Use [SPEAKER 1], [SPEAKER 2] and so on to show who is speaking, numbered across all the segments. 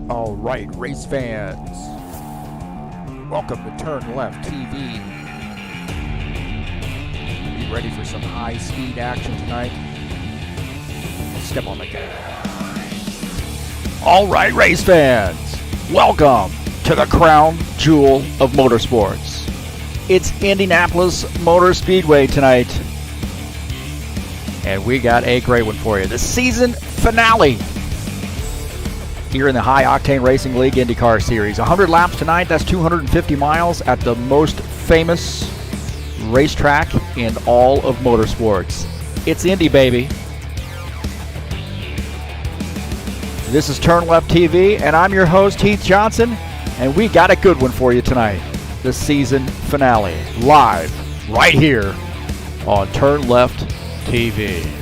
[SPEAKER 1] All right, race fans, welcome to TurnLeftTV. Be ready for some high-speed action tonight. Step on the gas. All right, race fans, welcome to the crown jewel of motorsports. It's Indianapolis Motor Speedway tonight, and we got a great one for you. The season finale here in the High Octane Racing League IndyCar Series. 100 laps tonight, that's 250 miles at the most famous racetrack in all of motorsports. It's Indy, baby. This is TurnLeftTV, and I'm your host, Heath Johnson, and we got a good one for you tonight. The season finale, live right here on TurnLeftTV.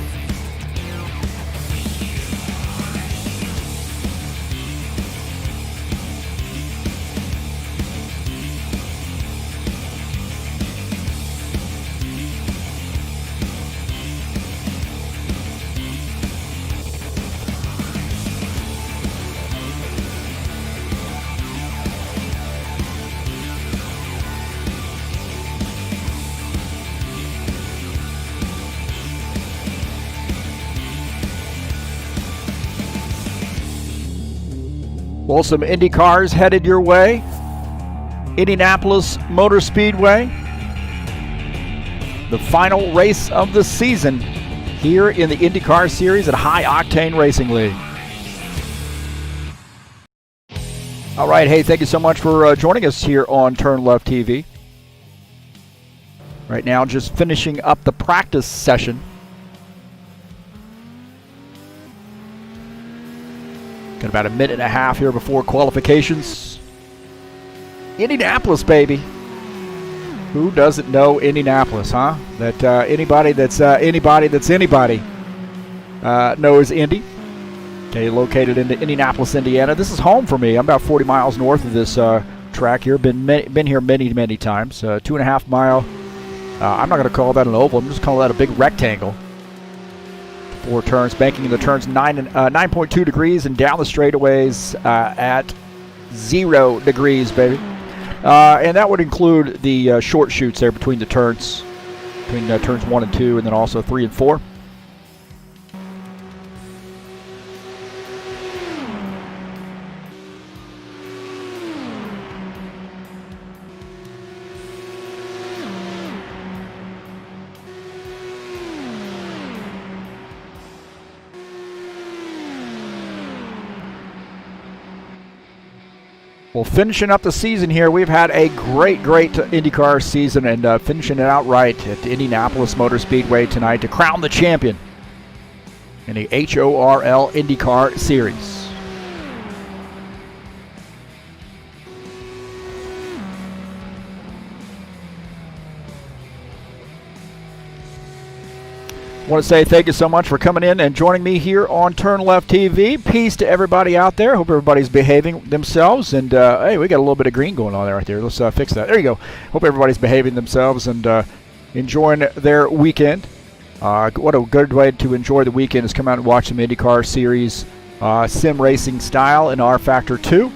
[SPEAKER 1] Well, some Indy cars headed your way. Indianapolis Motor Speedway. The final race of the season here in the IndyCar Series at High Octane Racing League. All right, hey, thank you so much for joining us here on TurnLeftTV. Right now, just finishing up the practice session. Got about a minute and a half here before qualifications. Indianapolis, baby. Who doesn't know Indianapolis, huh? That anybody that's anybody knows Indy. Okay, located in Indianapolis, Indiana. This is home for me. I'm about 40 miles north of this track here. Been here many times. 2.5 mile. I'm not going to call that an oval. I'm just calling that a big rectangle. 4 turns, banking in the turns 9.2 degrees and down the straightaways at 0 degrees, baby. And that would include the short chutes there between the turns, between turns 1 and 2, and then also 3 and 4. Well, finishing up the season here, we've had a great IndyCar season, and finishing it out right at the Indianapolis Motor Speedway tonight to crown the champion in the HORL IndyCar Series. I want to say thank you so much for coming in and joining me here on TurnLeftTV. Peace to everybody out there. Hope everybody's behaving themselves. And, hey, we got a little bit of green going on there right there. Let's fix that. There you go. Hope everybody's behaving themselves and enjoying their weekend. What a good way to enjoy the weekend is come out and watch some IndyCar Series sim racing style in rFactor 2.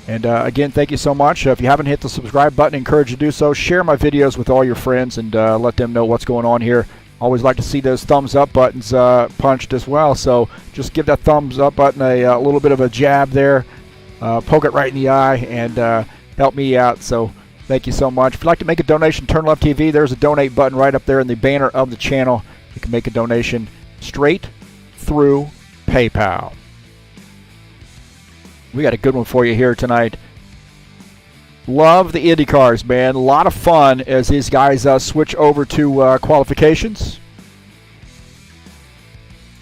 [SPEAKER 1] And, again, thank you so much. If you haven't hit the subscribe button, I encourage you to do so. Share my videos with all your friends and let them know what's going on here. Always like to see those thumbs up buttons punched as well. So just give that thumbs up button a little bit of a jab there. Poke it right in the eye and help me out. So thank you so much. If you'd like to make a donation, TurnLeftTV, there's a donate button right up there in the banner of the channel. You can make a donation straight through PayPal. We got a good one for you here tonight. Love the IndyCars, man. A lot of fun as these guys switch over to qualifications.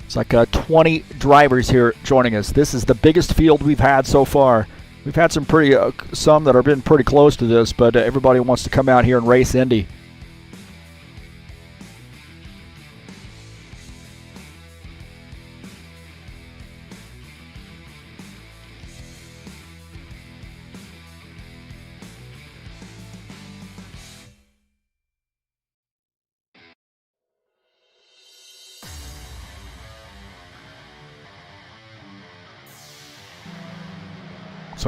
[SPEAKER 1] It's like 20 drivers here joining us. This is the biggest field we've had so far. We've had some that have been pretty close to this, but everybody wants to come out here and race Indy.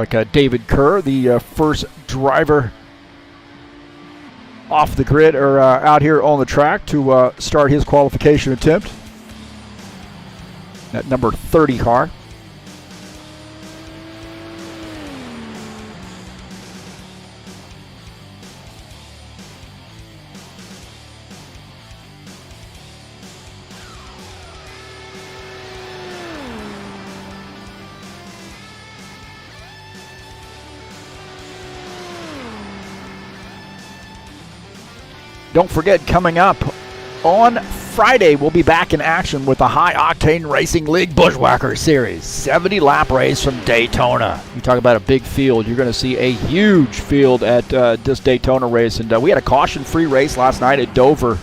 [SPEAKER 1] Looks like David Kerr, the first driver off the grid or out here on the track to start his qualification attempt. That number 30 car. Don't forget, coming up on Friday, we'll be back in action with the High Octane Racing League Bushwhacker Series. 70-lap race from Daytona. You talk about a big field. You're going to see a huge field at this Daytona race. And we had a caution-free race last night at Dover.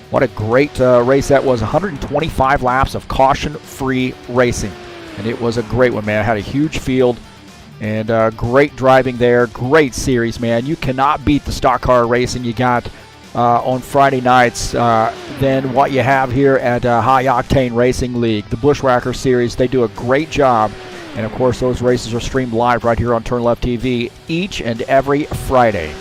[SPEAKER 1] What a great race that was. 125 laps of caution-free racing. And it was a great one, man. It had a huge field. And great driving there. Great series, man. You cannot beat the stock car racing you got on Friday nights than what you have here at High Octane Racing League. The Bushwhacker Series, they do a great job. And, of course, those races are streamed live right here on TurnLeftTV each and every Friday.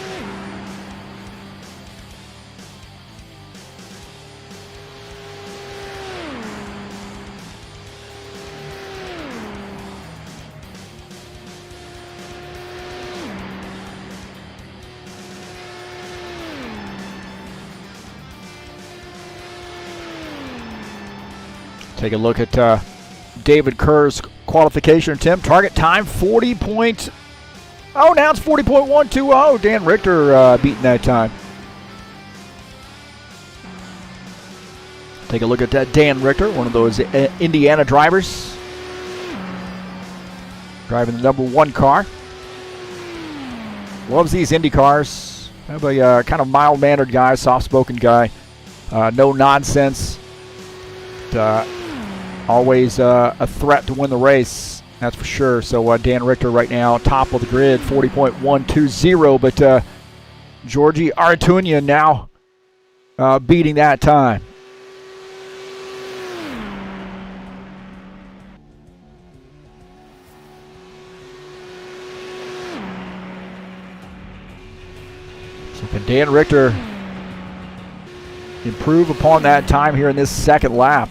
[SPEAKER 1] Take a look at David Kerr's qualification attempt. Target time 40 point. Oh, now it's 40.120. Dan Richter beating that time. Take a look at that Dan Richter, one of those Indiana drivers. Driving the number 1 car. Loves these Indy cars. Have a kind of mild-mannered guy, soft-spoken guy. No nonsense. Always a threat to win the race, that's for sure. So Dan Richter right now, top of the grid, 40.120. But Georgi Artunia now beating that time. So can Dan Richter improve upon that time here in this second lap?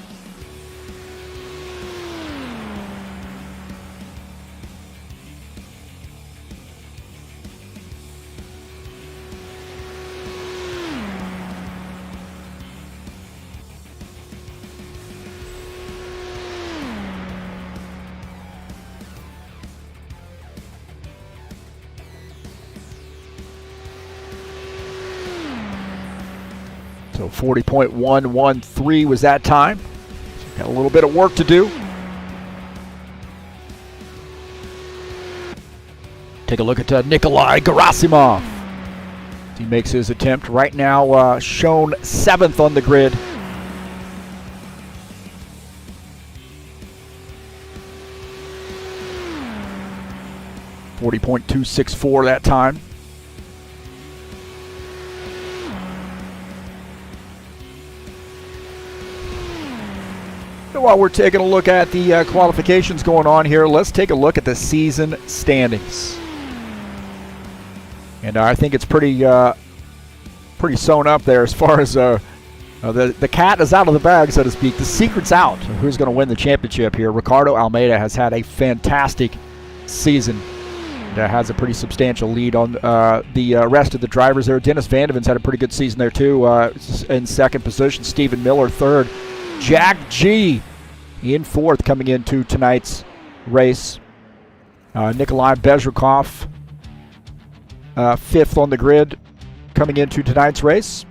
[SPEAKER 1] So 40.113 was that time. So got a little bit of work to do. Take a look at Nikolai Gerasimov. He makes his attempt right now, shown 7th on the grid. .264 that time. While we're taking a look at the qualifications going on here, let's take a look at the season standings. And I think it's pretty sewn up there as far as the cat is out of the bag, so to speak. The secret's out. Who's going to win the championship here? Ricardo Almeida has had a fantastic season. Has a pretty substantial lead on the rest of the drivers there. Dennis Vandeven's had a pretty good season there too, in second position. Stephen Miller third. Jack G in 4th coming into tonight's race. Nikolai Bezrikov 5th on the grid coming into tonight's race.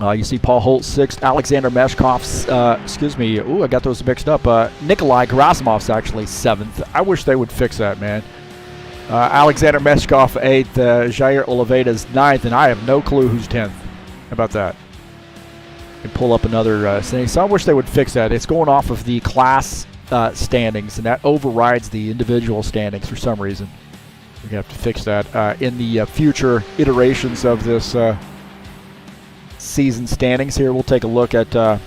[SPEAKER 1] You see Paul Holt 6th, Alexander Meshkov's, I got those mixed up. Nikolai Gerasimov's actually 7th. I wish they would fix that, man. Alexander Meshkov 8th, Jair Oliveira's 9th, and I have no clue who's 10th. How about that? And pull up another standing. So I wish they would fix that. It's going off of the class standings, and that overrides the individual standings for some reason. We're going to have to fix that in the future iterations of this season standings here. We'll take a look at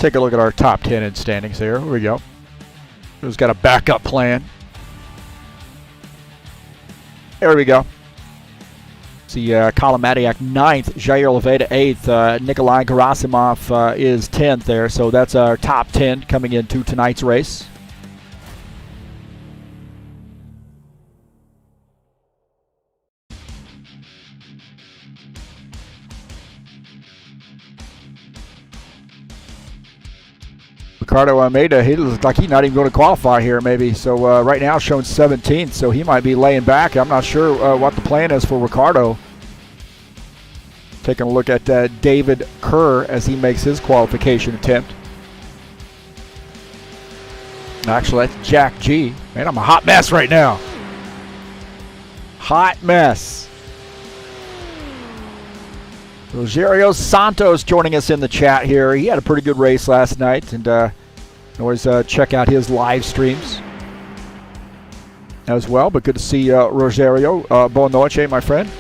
[SPEAKER 1] take a look at our top 10 in standings here. Here we go. Who's got a backup plan? There we go. See Colin Matiak 9th, Jair Leveda 8th, Nikolai Gerasimov is 10th there. So that's our top 10 coming into tonight's race. Ricardo Almeida, he looks like he's not even going to qualify here maybe. So right now showing 17th, so he might be laying back. I'm not sure what the plan is for Ricardo. Taking a look at David Kerr as he makes his qualification attempt. Actually, that's Jack G. Man, I'm a hot mess right now. Hot mess. Rogerio Santos joining us in the chat here. He had a pretty good race last night, and always check out his live streams as well. But good to see Rogerio. Boa noche, my friend.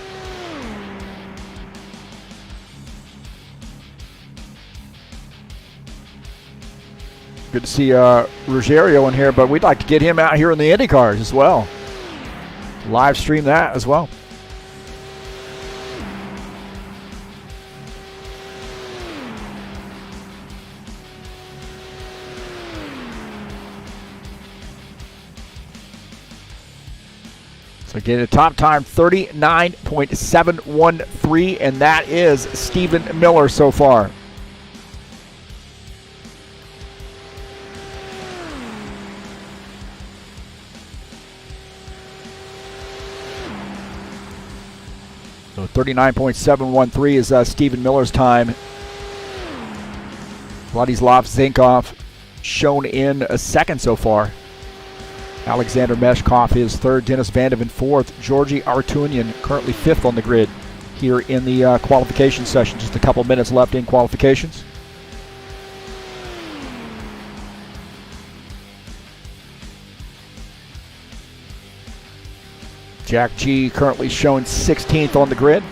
[SPEAKER 1] Good to see Rogerio in here, but we'd like to get him out here in the IndyCars as well. Live stream that as well. So again, the top time 39.713, and that is Stephen Miller so far. So 39.713 is Stephen Miller's time. Vladislav Zinkov shown in a second so far. Alexander Meshkov is third, Dennis Vandeven fourth, Georgi Artunian currently fifth on the grid here in the qualification session. Just a couple minutes left in qualifications. Jack G currently showing 16th on the grid.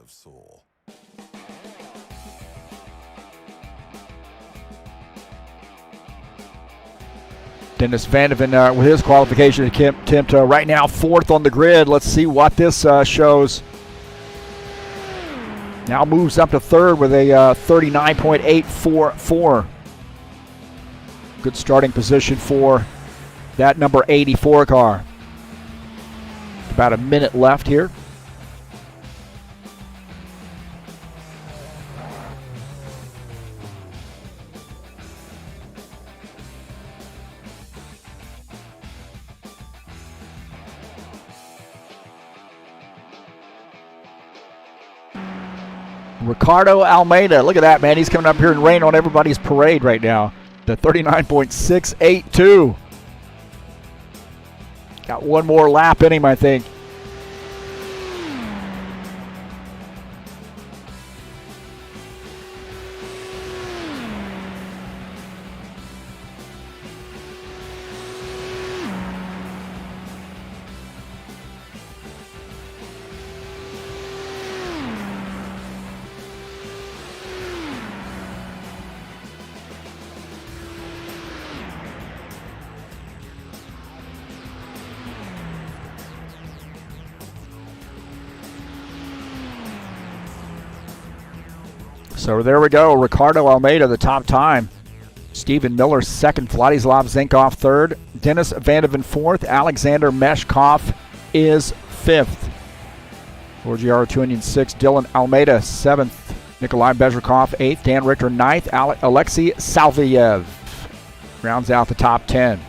[SPEAKER 2] Soul.
[SPEAKER 1] Dennis Vandeven with his qualification attempt right now fourth on the grid. Let's see what this shows. Now moves up to third with a 39.844. Good starting position for that number 84 car. About a minute left here. Ricardo Almeida, look at that, man. He's coming up here and rain on everybody's parade right now. The 39.682. Got one more lap in him, I think. So there we go. Ricardo Almeida, the top time. Stephen Miller, second. Vladislav Zinkov, third. Dennis Vandeven, fourth. Alexander Meshkov is fifth. Georgi Artunian, sixth. Dylan Almeida, seventh. Nikolai Bezrikov, eighth. Dan Richter, ninth. Alexei Salviev rounds out the top 10.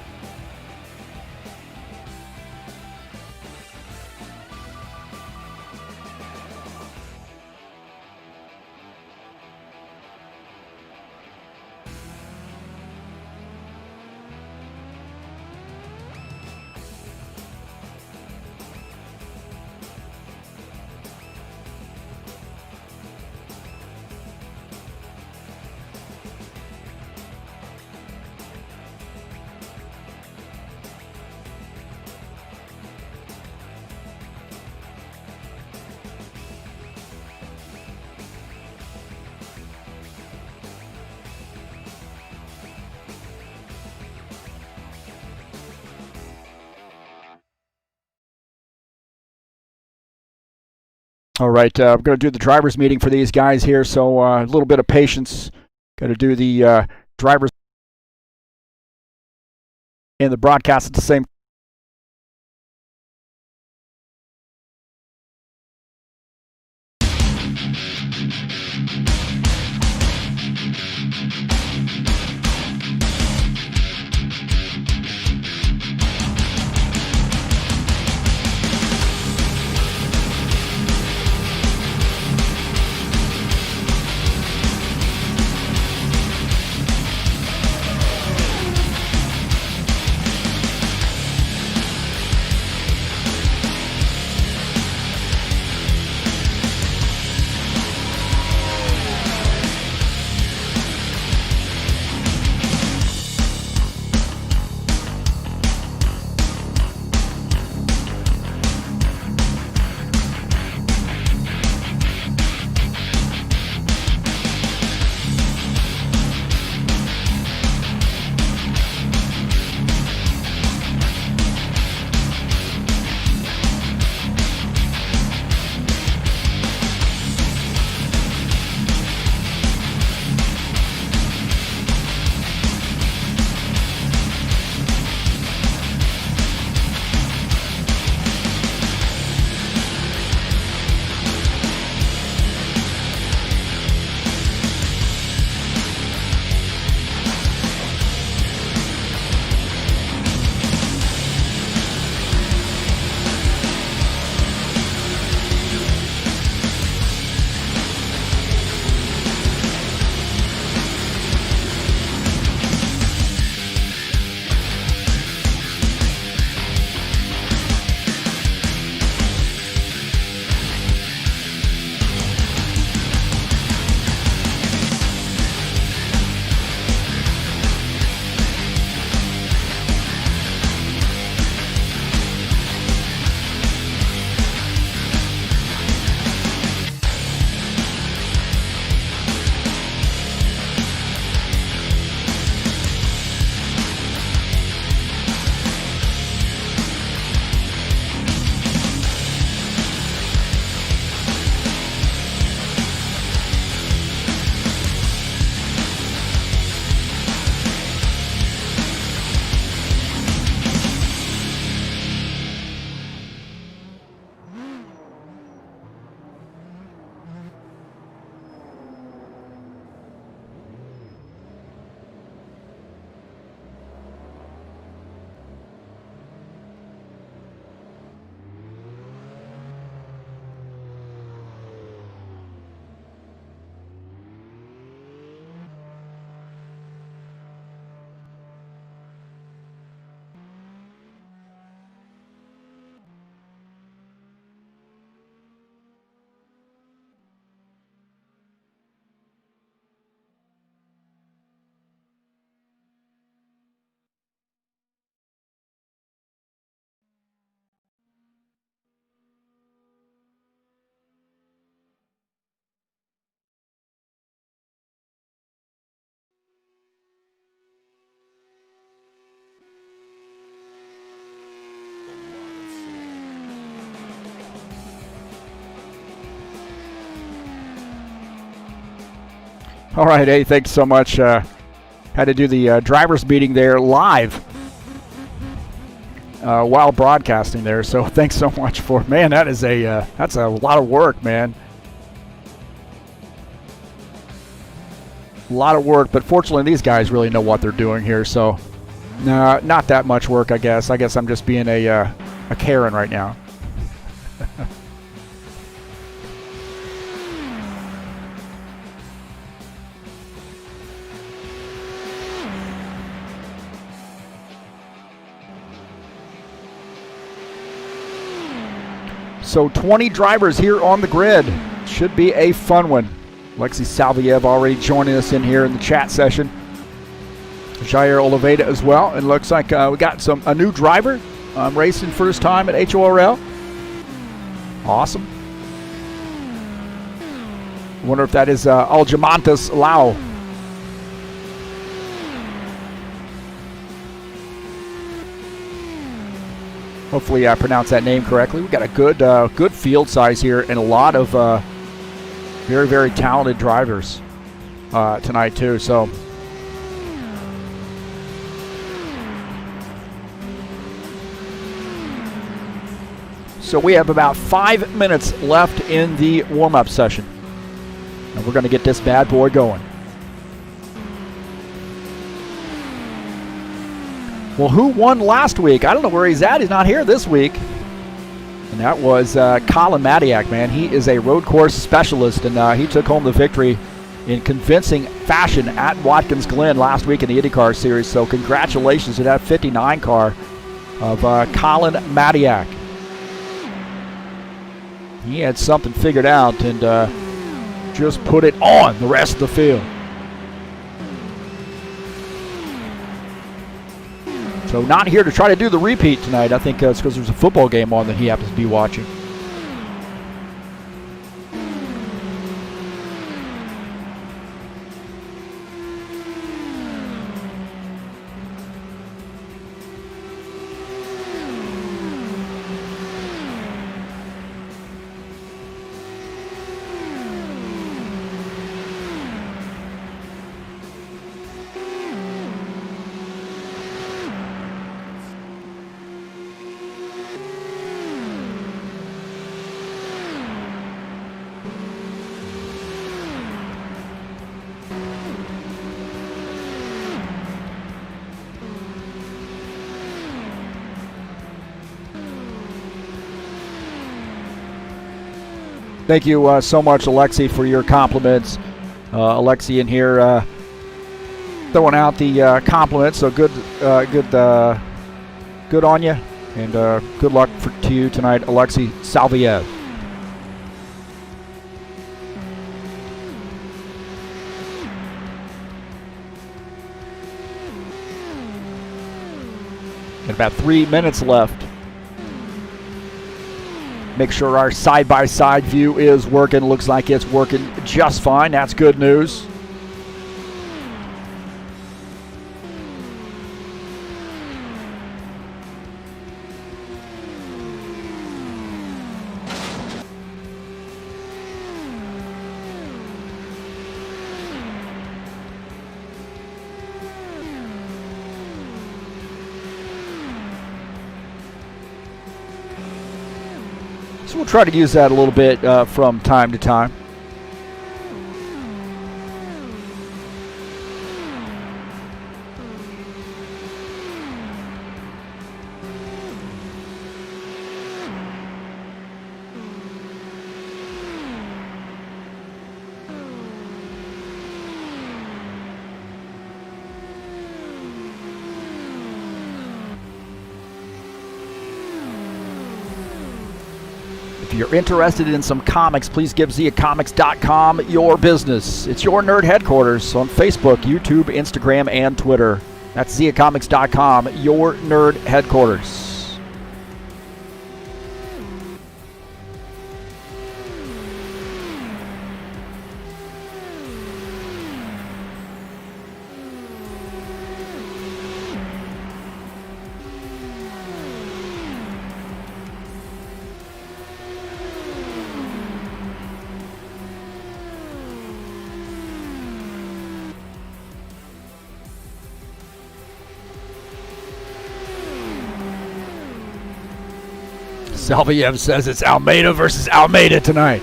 [SPEAKER 1] All right, I'm going to do the driver's meeting for these guys here, so a little bit of patience. Got to do the driver's and the broadcast at the same time. All right, hey, thanks so much. Had to do the driver's meeting there live while broadcasting there. So thanks so much for, man, that's a lot of work, man. A lot of work, but fortunately these guys really know what they're doing here. So not that much work, I guess. I guess I'm just being a Karen right now. So 20 drivers here on the grid. Should be a fun one. Alexei Salviev already joining us in here in the chat session. Jair Oliveira as well. And looks like we got a new driver racing first time at HORL. Awesome. Wonder if that is Aljamantas Lau. Hopefully I pronounced that name correctly. We've got a good field size here and a lot of very, very talented drivers tonight too. So we have about 5 minutes left in the warm-up session. And we're going to get this bad boy going. Well, who won last week? I don't know where he's at. He's not here this week. And that was Colin Madiak, man. He is a road course specialist, and he took home the victory in convincing fashion at Watkins Glen last week in the IndyCar Series. So congratulations to that 59 car of Colin Madiak. He had something figured out and just put it on the rest of the field. So not here to try to do the repeat tonight. I think it's because there's a football game on that he happens to be watching. Thank you so much, Alexi, for your compliments. Alexi in here throwing out the compliments. So good on you, and good luck to you tonight, Alexi Salviev. And about 3 minutes left. Make sure our side-by-side view is working. Looks like it's working just fine. That's good news. So we'll try to use that a little bit from time to time. If you're interested in some comics, please give ZiaComics.com your business. It's your nerd headquarters on Facebook, YouTube, Instagram, and Twitter. That's ZiaComics.com, your nerd headquarters. Salviev says it's Almeida versus Almeida tonight.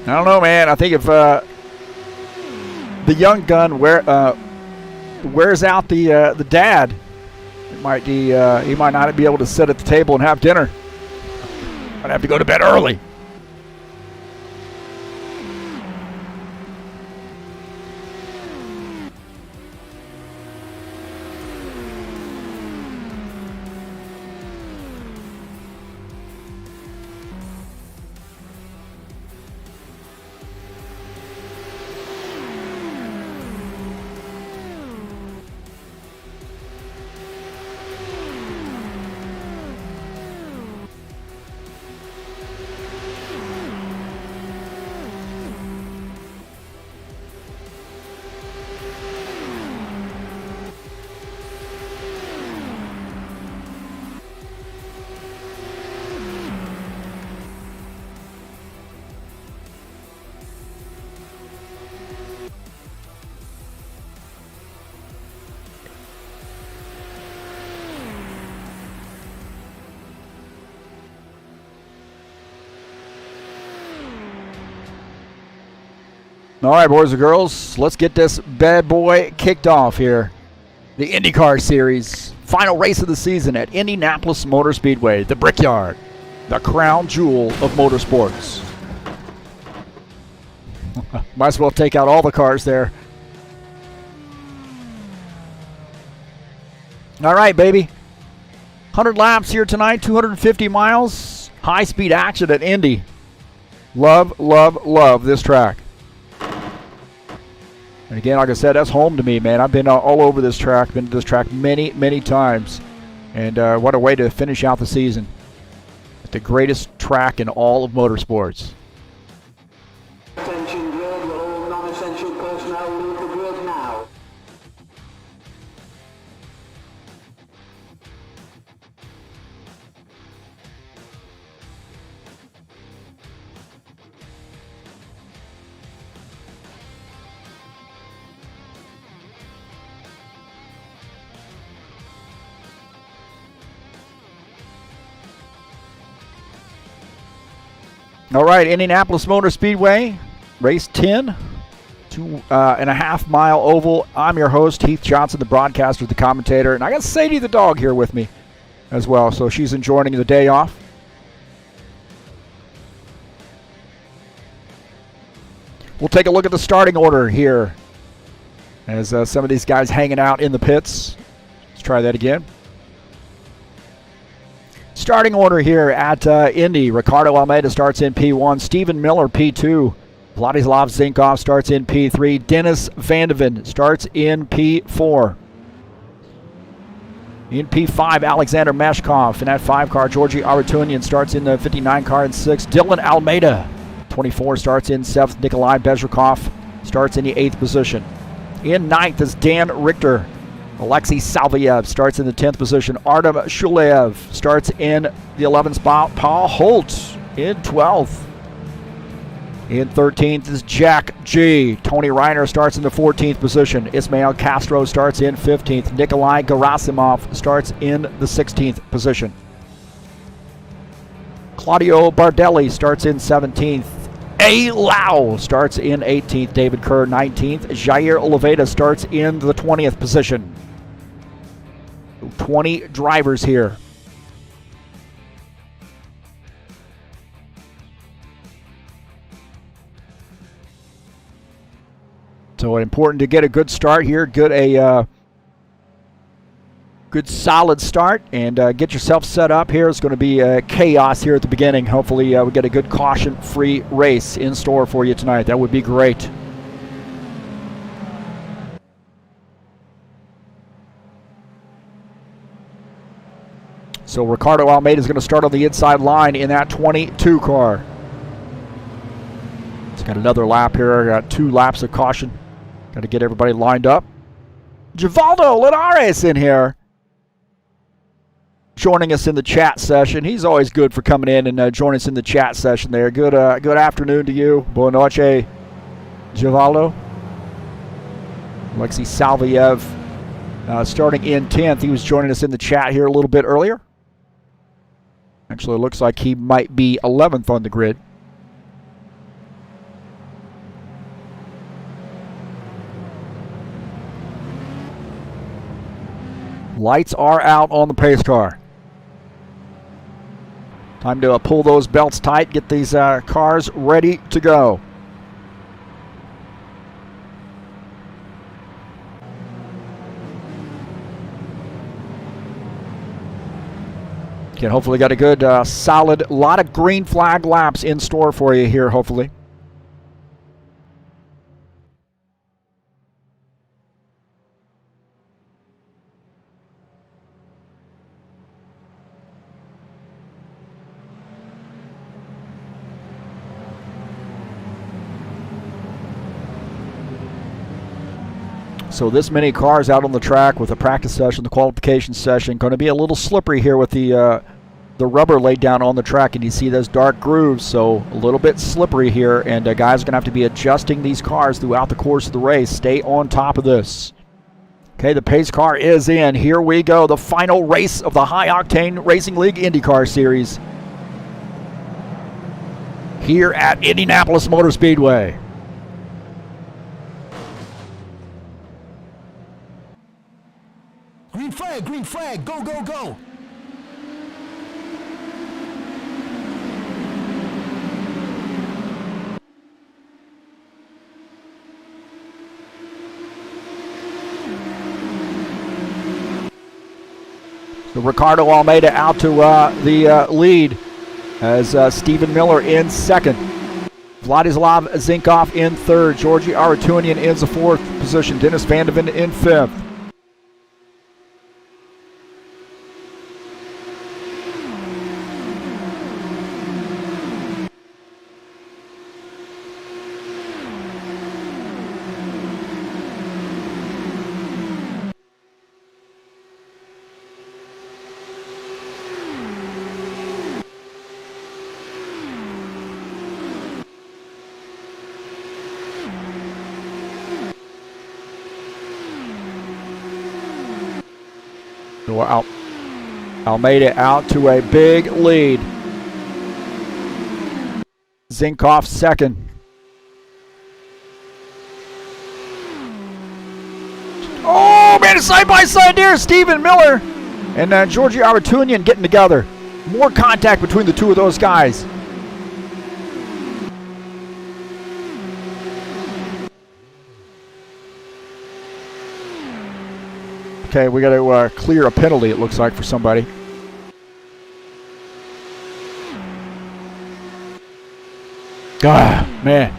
[SPEAKER 1] I don't know, man. I think if the young gun wears out the dad, it might be he might not be able to sit at the table and have dinner. Might have to go to bed early. All right, boys and girls, let's get this bad boy kicked off here. The IndyCar Series, final race of the season at Indianapolis Motor Speedway, the Brickyard, the crown jewel of motorsports. Might as well take out all the cars there. All right, baby. 100 laps here tonight, 250 miles, high-speed action at Indy. Love, love, love this track. And again, like I said, that's home to me, man. I've been all over this track, been to this track many, many times. And what a way to finish out the season. It's the greatest track in all of motorsports.
[SPEAKER 2] Attention grid, will all non-essential personnel leave the grid now.
[SPEAKER 1] All right, Indianapolis Motor Speedway, race 10, 2.5 mile oval. I'm your host, Heath Johnson, the broadcaster, the commentator, and I got Sadie the dog here with me as well, so she's enjoying the day off. We'll take a look at the starting order here as some of these guys hanging out in the pits. Let's try that again. Starting order here at Indy. Ricardo Almeida starts in P1. Stephen Miller, P2. Vladislav Zinkov starts in P3. Dennis Vandeven starts in P4. In P5, Alexander Meshkov. In that 5 car, Georgi Aratunian starts in the 59 car in 6th. Dylan Almeida, 24, starts in 7th. Nikolai Bezrikov starts in the 8th position. In 9th is Dan Richter. Alexei Salviev starts in the 10th position. Artem Shulev starts in the 11th spot. Paul Holt in 12th. In 13th is Jack G. Tony Reiner starts in the 14th position. Ismael Castro starts in 15th. Nikolai Gerasimov starts in the 16th position. Claudio Bardelli starts in 17th. A. Lau starts in 18th. David Kerr 19th. Jair Oliveira starts in the 20th position. 20 drivers here. So important to get a good start here, good solid start, and get yourself set up here. It's going to be chaos here at the beginning. Hopefully we get a good caution-free race in store for you tonight. That would be great. So Ricardo Almeida is going to start on the inside line in that 22 car. It's got another lap here. Got 2 laps of caution. Got to get everybody lined up. Givaldo Linares in here, joining us in the chat session. He's always good for coming in and joining us in the chat session there. Good afternoon to you. Buona noche, Givaldo. Alexei Salviev starting in 10th. He was joining us in the chat here a little bit earlier. Actually, it looks like he might be 11th on the grid. Lights are out on the pace car. Time to pull those belts tight, get these cars ready to go. Okay, hopefully got a good, solid, lot of green flag laps in store for you here, hopefully. So this many cars out on the track with the practice session, the qualification session, going to be a little slippery here with the rubber laid down on the track, and you see those dark grooves, so a little bit slippery here, and guys are going to have to be adjusting these cars throughout the course of the race. Stay on top of this. Okay, the pace car is in. Here we go, the final race of the High Octane Racing League IndyCar Series here at Indianapolis Motor Speedway.
[SPEAKER 3] green flag, go, go, go.
[SPEAKER 1] So Ricardo Almeida out to the lead as Stephen Miller in second. Vladislav Zinkov in third. Georgi Aratunian in the fourth position. Dennis Van de Ven in fifth. Almeida out to a big lead. Zinkov second. Oh man, it's side by side there. Stephen Miller and Georgi Aratunian getting together. More contact between the two of those guys. Okay, we got to clear a penalty, it looks like, for somebody. Ah, man.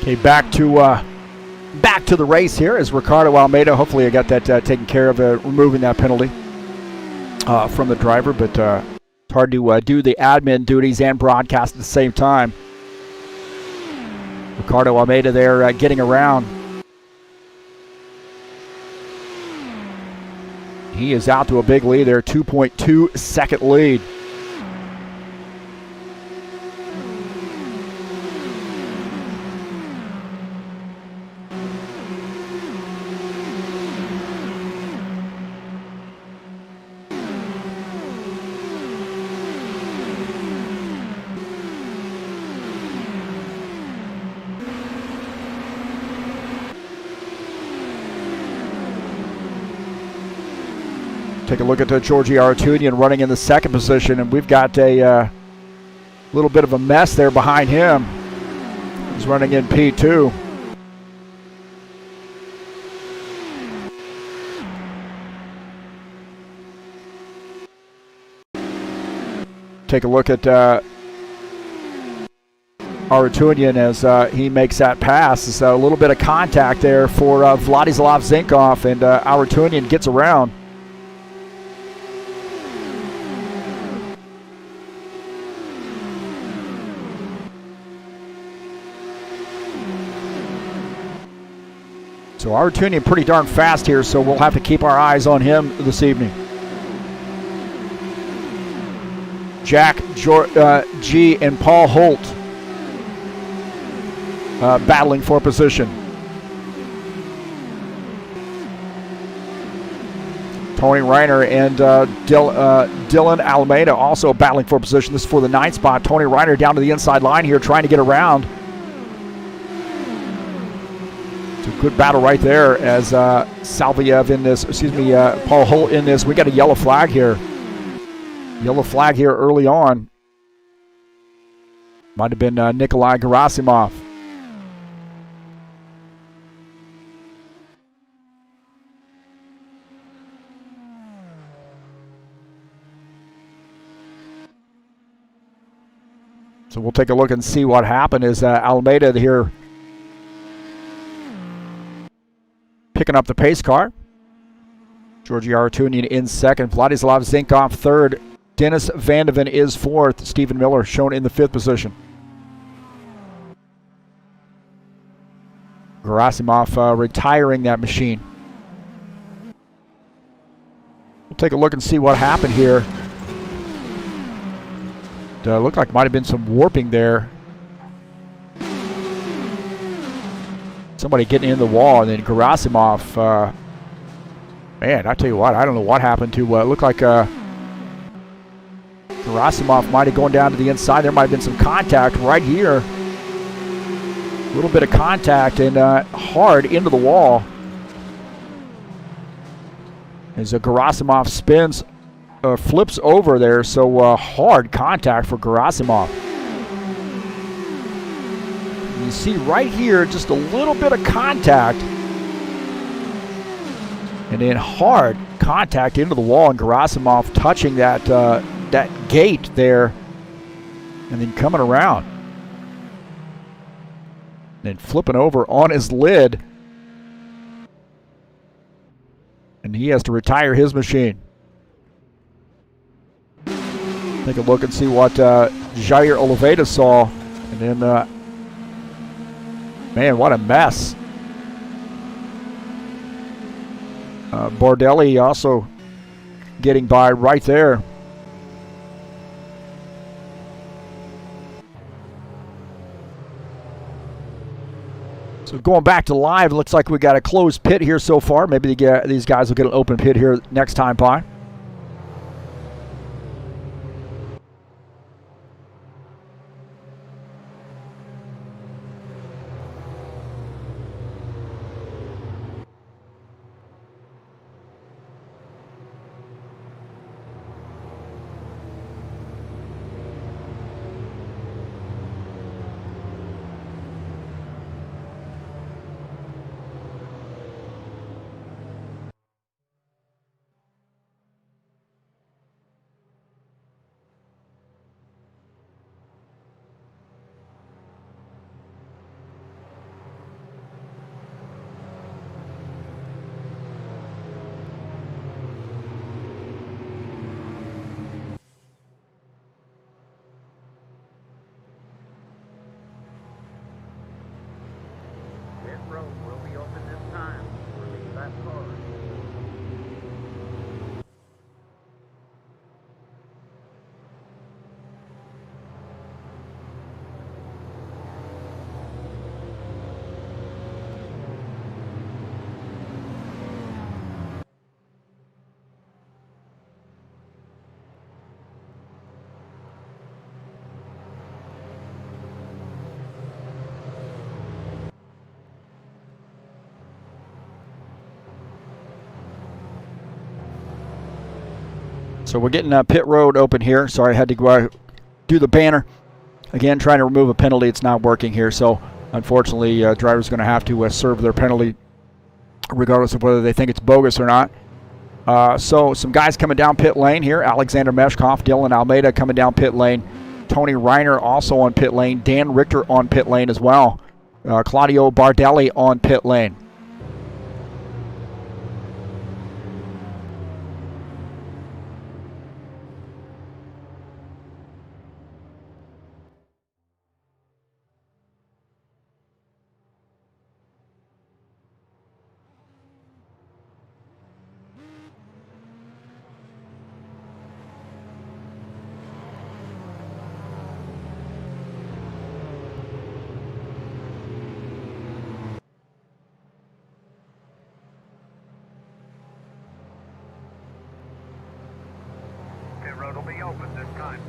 [SPEAKER 1] Okay, back to the race here as Ricardo Almeida. Hopefully I got that taken care of, removing that penalty from the driver, but it's hard to do the admin duties and broadcast at the same time. Ricardo Almeida there getting around. He is out to a big lead there, 2.2 second lead. Take a look at Georgi Aratunian running in the second position, and we've got a little bit of a mess there behind him. He's running in P2. Take a look at Aratunian as he makes that pass. It's a little bit of contact there for Vladislav Zinkov, and Aratunian gets around. So Aratunian pretty darn fast here, so we'll have to keep our eyes on him this evening. Jack G and Paul Holt battling for position. Tony Reiner and Dylan Almeida also battling for position. This is for the 9th spot. Tony Reiner down to the inside line here, trying to get around. It's a good battle right there as Salviev in this, Paul Holt in this. We got a yellow flag here. Yellow flag here early on. Might have been Nikolai Gerasimov. So we'll take a look and see what happened. Is Almeida here picking up the pace car. Georgi Aratunian in second. Vladislav Zinkov third. Dennis Van de Ven is fourth. Stephen Miller shown in the 5th position. Gerasimov retiring that machine. We'll take a look and see what happened here. Looked like might have been some warping there. Somebody getting in the wall, and then Gerasimov. Man, I tell you what, I don't know what happened to. It looked like Gerasimov might have gone down to the inside. There might have been some contact right here. A little bit of contact and hard into the wall. As Gerasimov spins, flips over there, so hard contact for Gerasimov. You see right here just a little bit of contact, and then hard contact into the wall, and Gerasimov touching that that gate there, and then coming around, and then flipping over on his lid, and he has to retire his machine. Take a look and see what Jair Oliveira saw, and then man, what a mess. Bardelli also getting by right there. So going back to live, looks like we got a closed pit here so far. Maybe these guys will get an open pit here next time by.
[SPEAKER 2] Road will be open this time. Release that car.
[SPEAKER 1] So we're getting pit road open here. Sorry, I had to go do the banner. Again, trying to remove a penalty. It's not working here. So unfortunately, drivers are going to have to serve their penalty regardless of whether they think it's bogus or not. So some guys coming down pit lane here. Alexander Meshkov, Dylan Almeida coming down pit lane. Tony Reiner also on pit lane. Dan Richter on pit lane as well. Claudio Bardelli on pit lane.
[SPEAKER 2] Road will be open this time.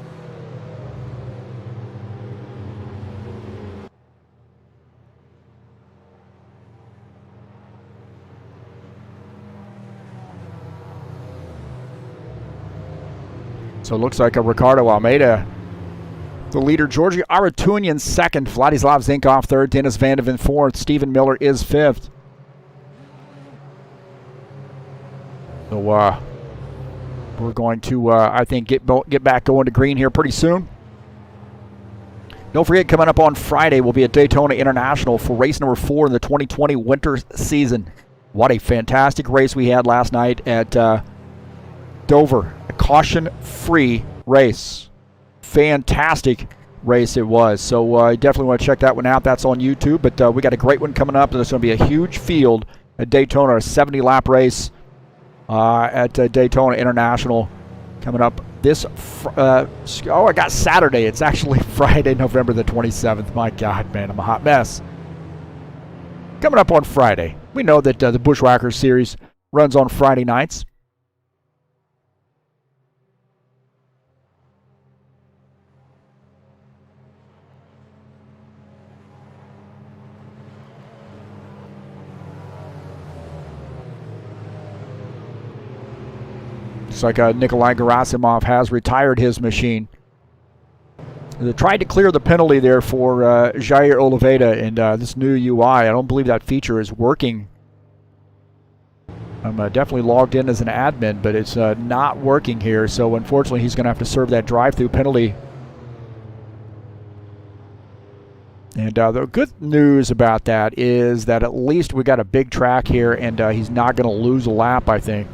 [SPEAKER 1] So it looks like a Ricardo Almeida, the leader. Georgi Aratunian second. Vladislav Zinkov third. Dennis Vandeven fourth. Stephen Miller is fifth. So we're going to, I think, get back going to green here pretty soon. Don't forget, coming up on Friday will be at Daytona International for race number 4 in the 2020 winter season. What a fantastic race we had last night at Dover. A caution-free race. Fantastic race it was. So you definitely want to check that one out. That's on YouTube. But we got a great one coming up. There's going to be a huge field at Daytona, a 70-lap race at Daytona International coming up this I got Saturday. It's actually Friday, November the 27th. My God, man, I'm a hot mess. Coming up on Friday. We know that the Bushwhackers series runs on Friday nights. Looks like Nikolai Gerasimov has retired his machine. They tried to clear the penalty there for Jair Oliveira and this new UI. I don't believe that feature is working. I'm definitely logged in as an admin, but it's not working here. So unfortunately, he's going to have to serve that drive-through penalty. And the good news about that is that at least we got a big track here, and he's not going to lose a lap, I think.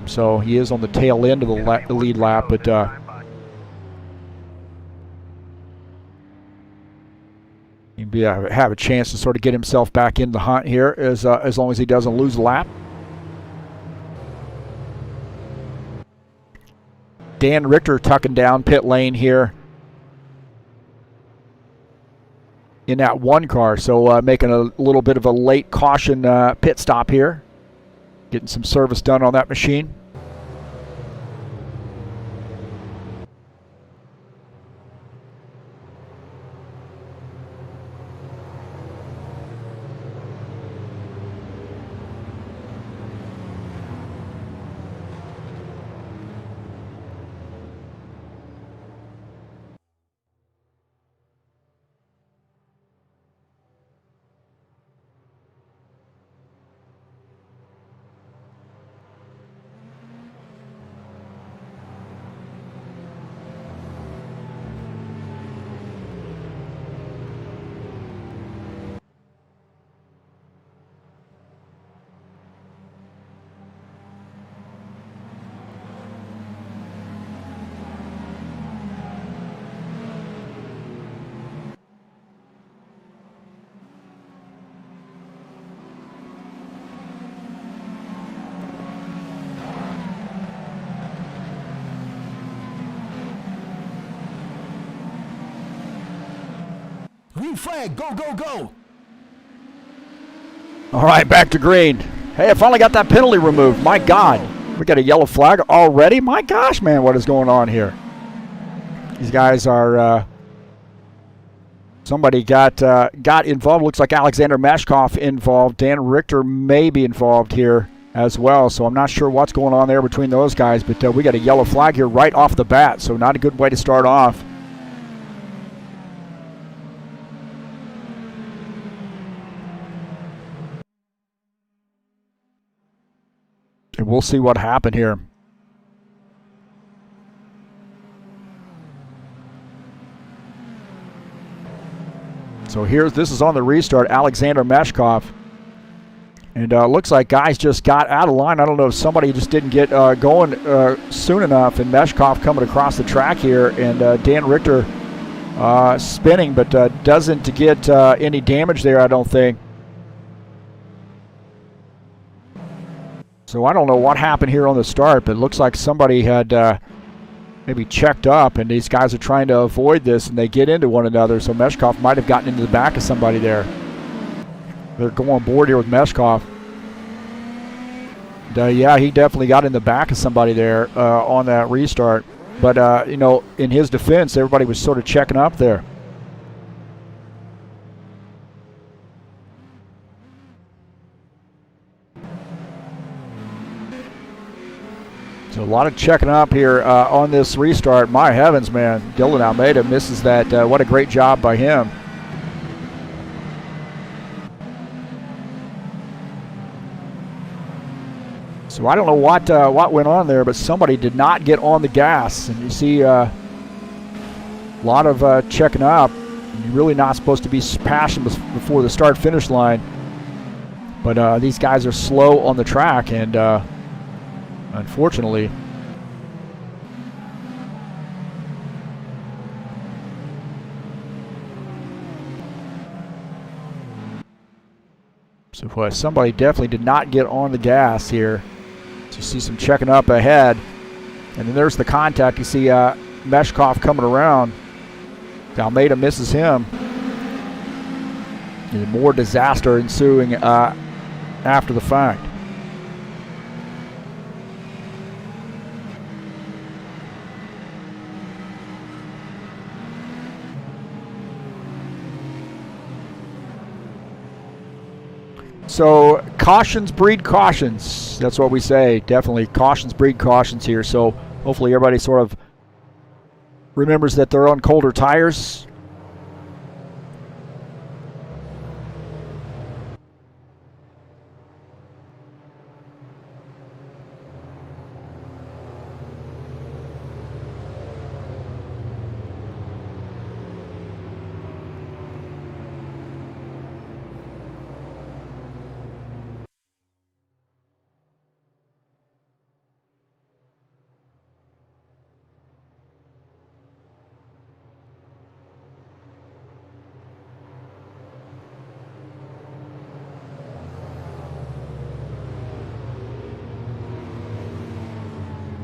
[SPEAKER 1] So he is on the tail end of the lead lap, but he'd have a chance to sort of get himself back in the hunt here as long as he doesn't lose a lap. Dan Richter tucking down pit lane here in that one car, so making a little bit of a late caution pit stop here. Getting some service done on that machine.
[SPEAKER 3] Green flag, go, go, go.
[SPEAKER 1] All right, back to green. Hey, I finally got that penalty removed. My God. We got a yellow flag already? My gosh, man, what is going on here? These guys are... somebody got involved. Looks like Alexander Meshkov involved. Dan Richter may be involved here as well. So I'm not sure what's going on there between those guys. But we got a yellow flag here right off the bat. So not a good way to start off. And we'll see what happened here. So this is on the restart, Alexander Meshkov. And looks like guys just got out of line. I don't know if somebody just didn't get going soon enough. And Meshkov coming across the track here. And Dan Richter spinning, but doesn't get any damage there, I don't think. So I don't know what happened here on the start, but it looks like somebody had maybe checked up, and these guys are trying to avoid this, and they get into one another. So Meshkov might have gotten into the back of somebody there. They're going board here with Meshkov. And, yeah, he definitely got in the back of somebody there on that restart. But, you know, in his defense, everybody was sort of checking up there. So a lot of checking up here on this restart. My heavens, man. Dylan Almeida misses that. What a great job by him. So I don't know what went on there, but somebody did not get on the gas. And you see a lot of checking up. You're really not supposed to be passing before the start-finish line. But these guys are slow on the track, and unfortunately, So somebody definitely did not get on the gas here. So you see some checking up ahead. And then there's the contact. You see Meshkov coming around. Almeida misses him. And more disaster ensuing after the fact. So cautions breed cautions. That's what we say. Definitely cautions breed cautions here. So hopefully everybody sort of remembers that they're on colder tires.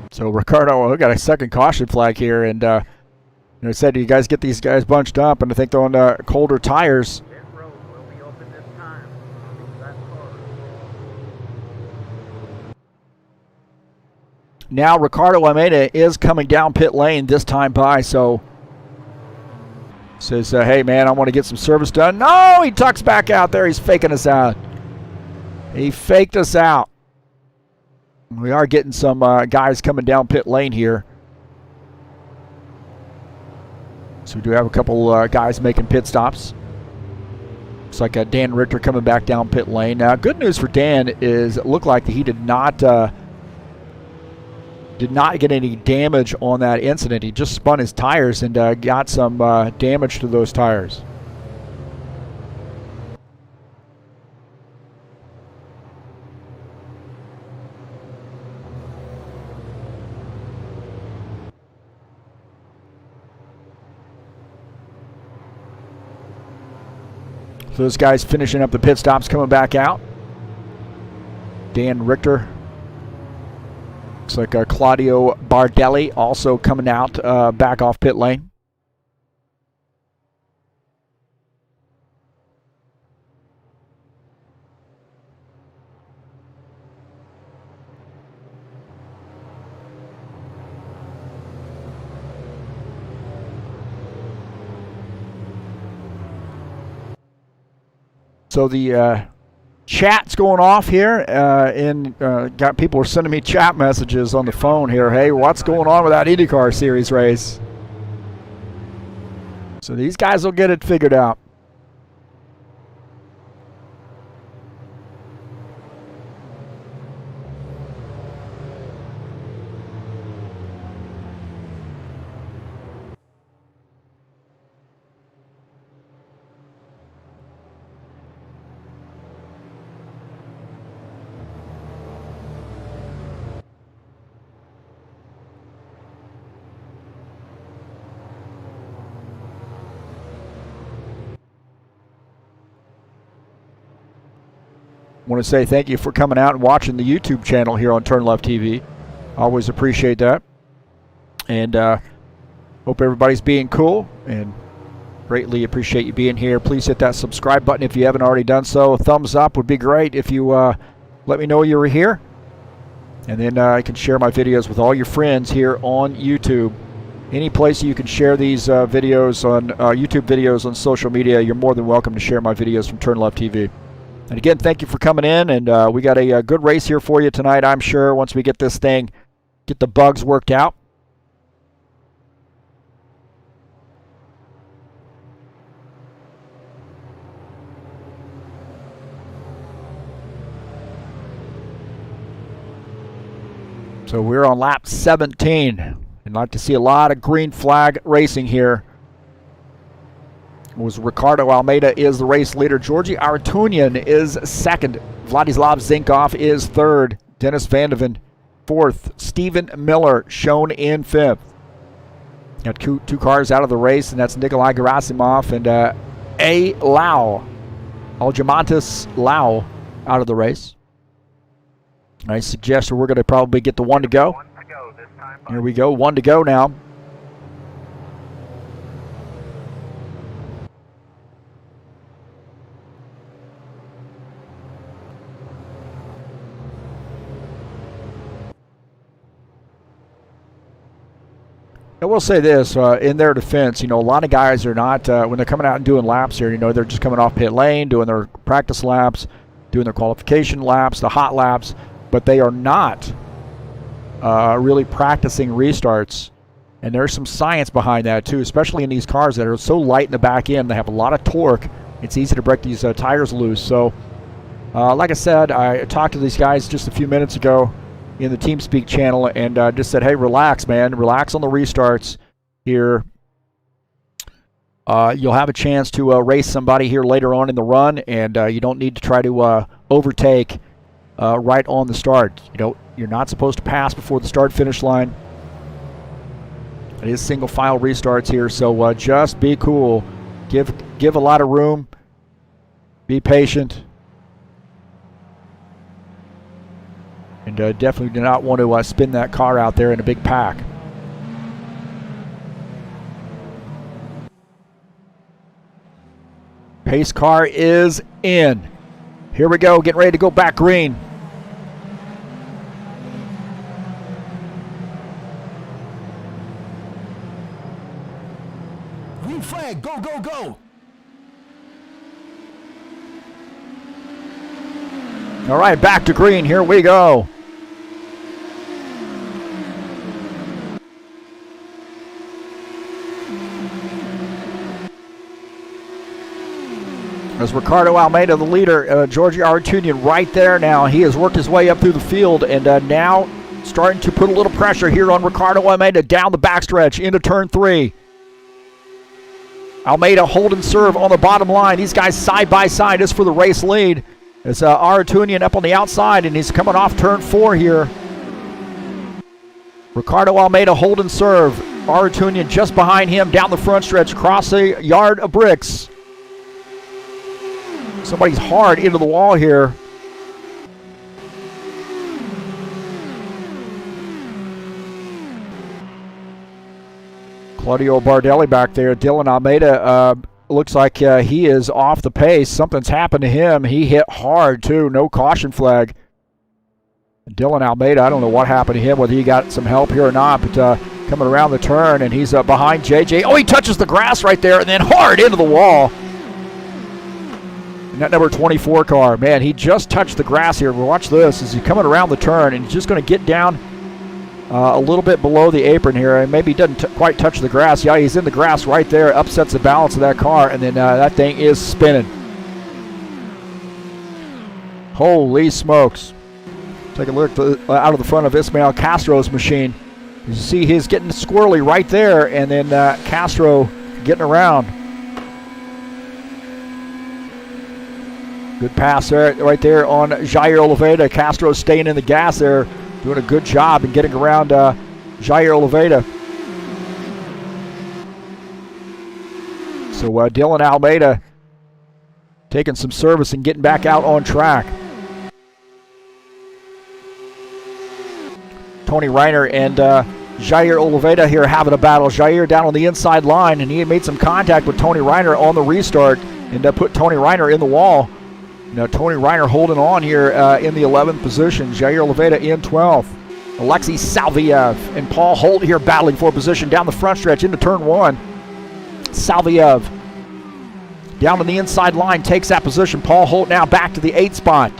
[SPEAKER 1] So Ricardo, we got a second caution flag here, and I said, you guys get these guys bunched up, and I think they're on colder tires.
[SPEAKER 4] Pit road will be open this time. That's hard.
[SPEAKER 1] Now Ricardo Almeida is coming down pit lane this time by, so says, hey man, I want to get some service done. No, he tucks back out there. He's faking us out. He faked us out. We are getting some guys coming down pit lane here. So we do have a couple guys making pit stops. Looks like Dan Richter coming back down pit lane. Now, good news for Dan is it looked like he did not get any damage on that incident. He just spun his tires and got some damage to those tires. So those guys finishing up the pit stops, coming back out. Dan Richter. Looks like Claudio Bardelli also coming out back off pit lane. So the chat's going off here, got people are sending me chat messages on the phone here. Hey, what's going on with that IndyCar Series race? So these guys will get it figured out. I want to say thank you for coming out and watching the YouTube channel here on TurnLeftTV. Always appreciate that. And hope everybody's being cool and greatly appreciate you being here. Please hit that subscribe button if you haven't already done so. A thumbs up would be great if you let me know you were here. And then I can share my videos with all your friends here on YouTube. Any place you can share these videos on YouTube videos on social media, you're more than welcome to share my videos from TurnLeftTV. And again, thank you for coming in, and we got a good race here for you tonight, I'm sure, once we get this thing, get the bugs worked out. So we're on lap 17. I'd like to see a lot of green flag racing here. Was Ricardo Almeida is the race leader. Georgi Aratunian is second. Vladislav Zinkov is third. Dennis Vandeven fourth. Stephen Miller shown in fifth. Got two cars out of the race, and that's Nikolai Gerasimov and A. Lau. Aljamantis Lau out of the race. I suggest we're going to probably get the 1 to go. Here we go, 1 to go now. I will say this, in their defense, a lot of guys are not, when they're coming out and doing laps here, they're just coming off pit lane, doing their practice laps, doing their qualification laps, the hot laps, but they are not really practicing restarts. And there's some science behind that too, especially in these cars that are so light in the back end. They have a lot of torque. It's easy to break these tires loose. So, like I said, I talked to these guys just a few minutes ago in the TeamSpeak channel and just said, hey, relax, man. Relax on the restarts here. You'll have a chance to race somebody here later on in the run, and you don't need to try to overtake right on the start. You're not supposed to pass before the start-finish line. It is single-file restarts here, so just be cool. Give a lot of room. Be patient. And definitely do not want to spin that car out there in a big pack. Pace car is in. Here we go, getting ready to go back green.
[SPEAKER 3] Green flag, go, go, go.
[SPEAKER 1] All right, back to green. Here we go. As Ricardo Almeida, the leader, Georgie Artunian right there now. He has worked his way up through the field and now starting to put a little pressure here on Ricardo Almeida down the backstretch into turn 3. Almeida hold and serve on the bottom line. These guys side by side is for the race lead. It's Artunian up on the outside, and he's coming off turn 4 here. Ricardo Almeida hold and serve. Artunian just behind him down the front stretch, across a yard of bricks. Somebody's hard into the wall here. Claudio Bardelli back there. Dylan Almeida looks like he is off the pace. Something's happened to him. He hit hard too. No caution flag. Dylan Almeida, I don't know what happened to him, whether he got some help here or not, but coming around the turn, and he's behind JJ. Oh, he touches the grass right there, and then hard into the wall. And that number 24 car, man, he just touched the grass here. Watch this as he's coming around the turn, and he's just going to get down a little bit below the apron here, and maybe he doesn't quite touch the grass. Yeah, he's in the grass right there, upsets the balance of that car, and then that thing is spinning. Holy smokes. Take a look out of the front of Ismael Castro's machine. You see he's getting squirrely right there, and then Castro getting around. Good pass there, right there on Jair Oliveira. Castro staying in the gas there, doing a good job in getting around Jair Oliveira. So Dylan Almeida taking some service and getting back out on track. Tony Reiner and Jair Oliveira here having a battle. Jair down on the inside line, and he made some contact with Tony Reiner on the restart and put Tony Reiner in the wall. Now Tony Reiner holding on here in the 11th position. Jair Oliveira in 12th. Alexei Salviev and Paul Holt here battling for position down the front stretch into turn 1. Salviev down on the inside line takes that position. Paul Holt now back to the 8th spot.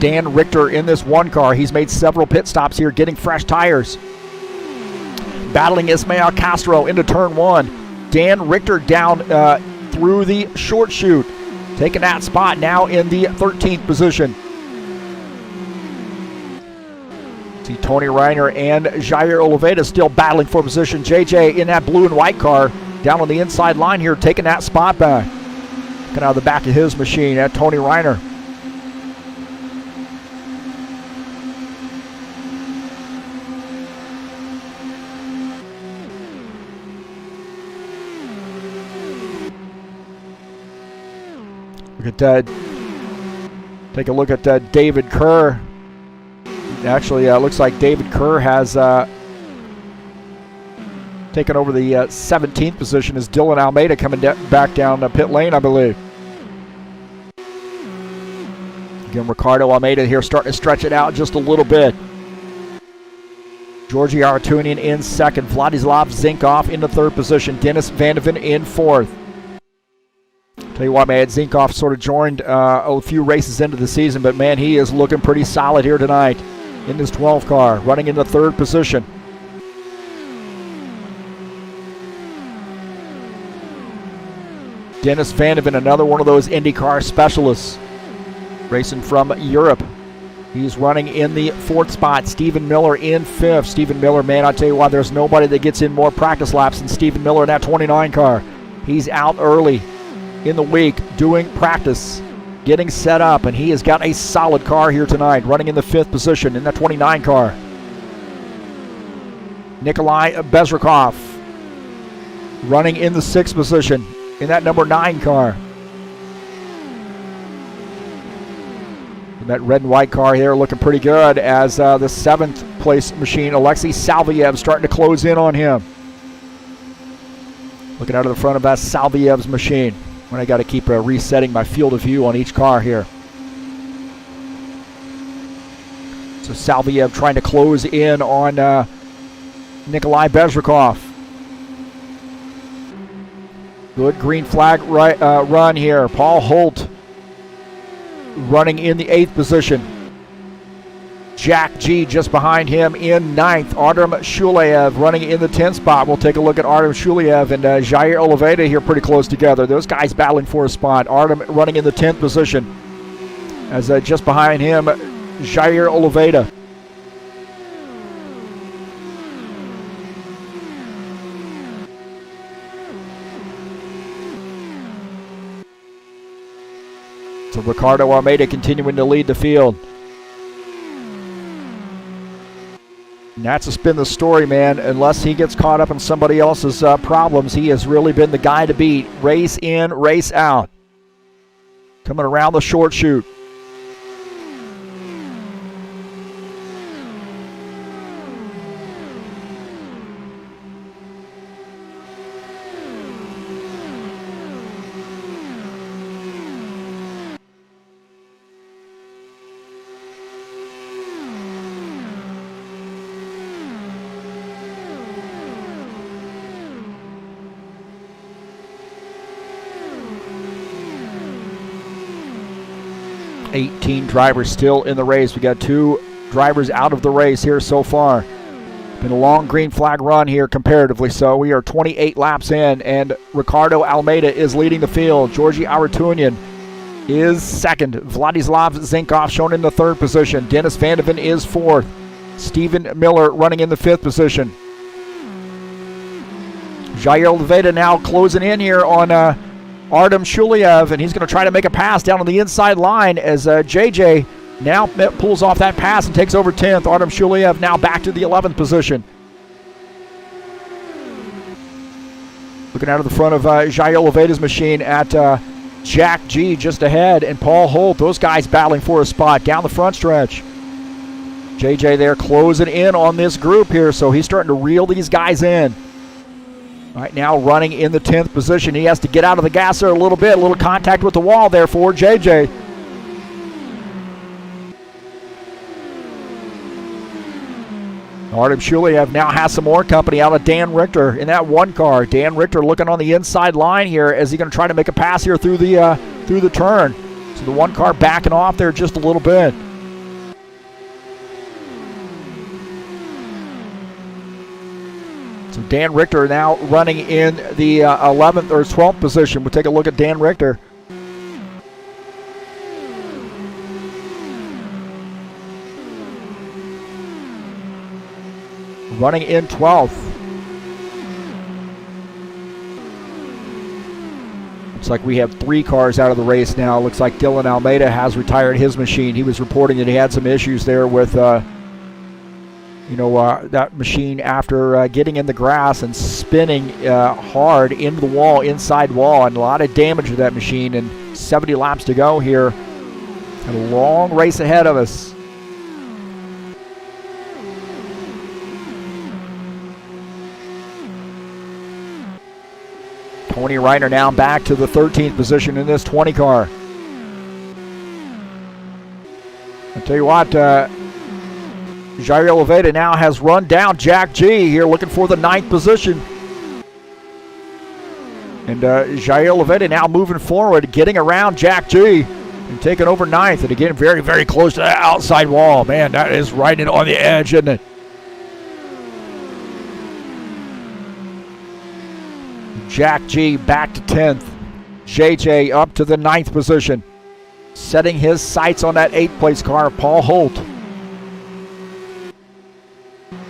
[SPEAKER 1] Dan Richter in this one car. He's made several pit stops here getting fresh tires. Battling Ismael Castro into turn 1. Dan Richter down through the short chute. Taking that spot now in the 13th position. See Tony Reiner and Jair Oliveira still battling for position. JJ in that blue and white car down on the inside line here, taking that spot back. Looking out of the back of his machine at Tony Reiner. Look at Take a look at David Kerr. Actually, looks like David Kerr has taken over the 17th position as Dylan Almeida coming back down pit lane, I believe. Again, Ricardo Almeida here starting to stretch it out just a little bit. Georgi Aratunian in second. Vladislav Zinkoff in the third position. Dennis Van de Ven in fourth. Tell you what, man, Zinkoff sort of joined a few races into the season, but man, he is looking pretty solid here tonight in this 12 car, running in the third position. Dennis Van de Ven, another one of those IndyCar specialists, racing from Europe. He's running in the fourth spot. Stephen Miller in fifth. Stephen Miller, man, I tell you what, there's nobody that gets in more practice laps than Stephen Miller in that 29 car. He's out early in the week doing practice, getting set up, and he has got a solid car here tonight, running in the fifth position in that 29 car. Nikolai Bezrikov running in the sixth position in that number 9 car. That red and white car here looking pretty good as the 7th place machine, Alexei Salviev, starting to close in on him. Looking out of the front of that Salviev's machine. When I got to keep resetting my field of view on each car here. So Salviev trying to close in on Nikolai Bezrikov. Good green flag run here. Paul Holt running in the 8th position. Jack G just behind him in 9th. Artem Shuleyev running in the 10th spot. We'll take a look at Artem Shuleyev and Jair Oliveira here pretty close together. Those guys battling for a spot. Artem running in the 10th position. As just behind him, Jair Oliveira. So Ricardo Almeida continuing to lead the field. And that's just been the story, man. Unless he gets caught up in somebody else's problems, he has really been the guy to beat. Race in, race out. Coming around the short chute. $18 drivers still in the race. We got 2 drivers out of the race here so far. Been a long green flag run here comparatively, so we are 28 laps in, and Ricardo Almeida is leading the field. Georgi Aratunian is second. Vladislav Zinkoff shown in the 3rd position. Dennis Van de Ven is 4th. Stephen Miller running in the 5th position. Jair Oliveira now closing in here on Artem Shuleyev, and he's going to try to make a pass down on the inside line as JJ now pulls off that pass and takes over 10th. Artem Shuleyev now back to the 11th position. Looking out of the front of Jair Oliveira's machine at Jack G just ahead, and Paul Holt. Those guys battling for a spot down the front stretch. JJ there closing in on this group here, so he's starting to reel these guys in. Right now running in the 10th position. He has to get out of the gas there a little bit. A little contact with the wall there for JJ. Artem Shuleyev now has some more company out of Dan Richter in that 1 car. Dan Richter looking on the inside line here. Is he going to try to make a pass here through the turn? So the 1 car backing off there just a little bit. So Dan Richter now running in the 11th or 12th position. We'll take a look at Dan Richter. Running in 12th. Looks like we have 3 cars out of the race now. Looks like Dylan Almeida has retired his machine. He was reporting that he had some issues there with that machine after getting in the grass and spinning hard into the wall, inside wall, and a lot of damage to that machine. And 70 laps to go here Got a long race ahead of us. Tony Reiner now back to the 13th position in this 20 car. I'll tell you what, Jair Oliveira now has run down Jack G here, looking for the 9th position. And Jair Oliveira now moving forward, getting around Jack G and taking over 9th. And again, very, very close to that outside wall. Man, that is right in on the edge, isn't it? Jack G back to 10th. JJ up to the 9th position. Setting his sights on that 8th place car, Paul Holt.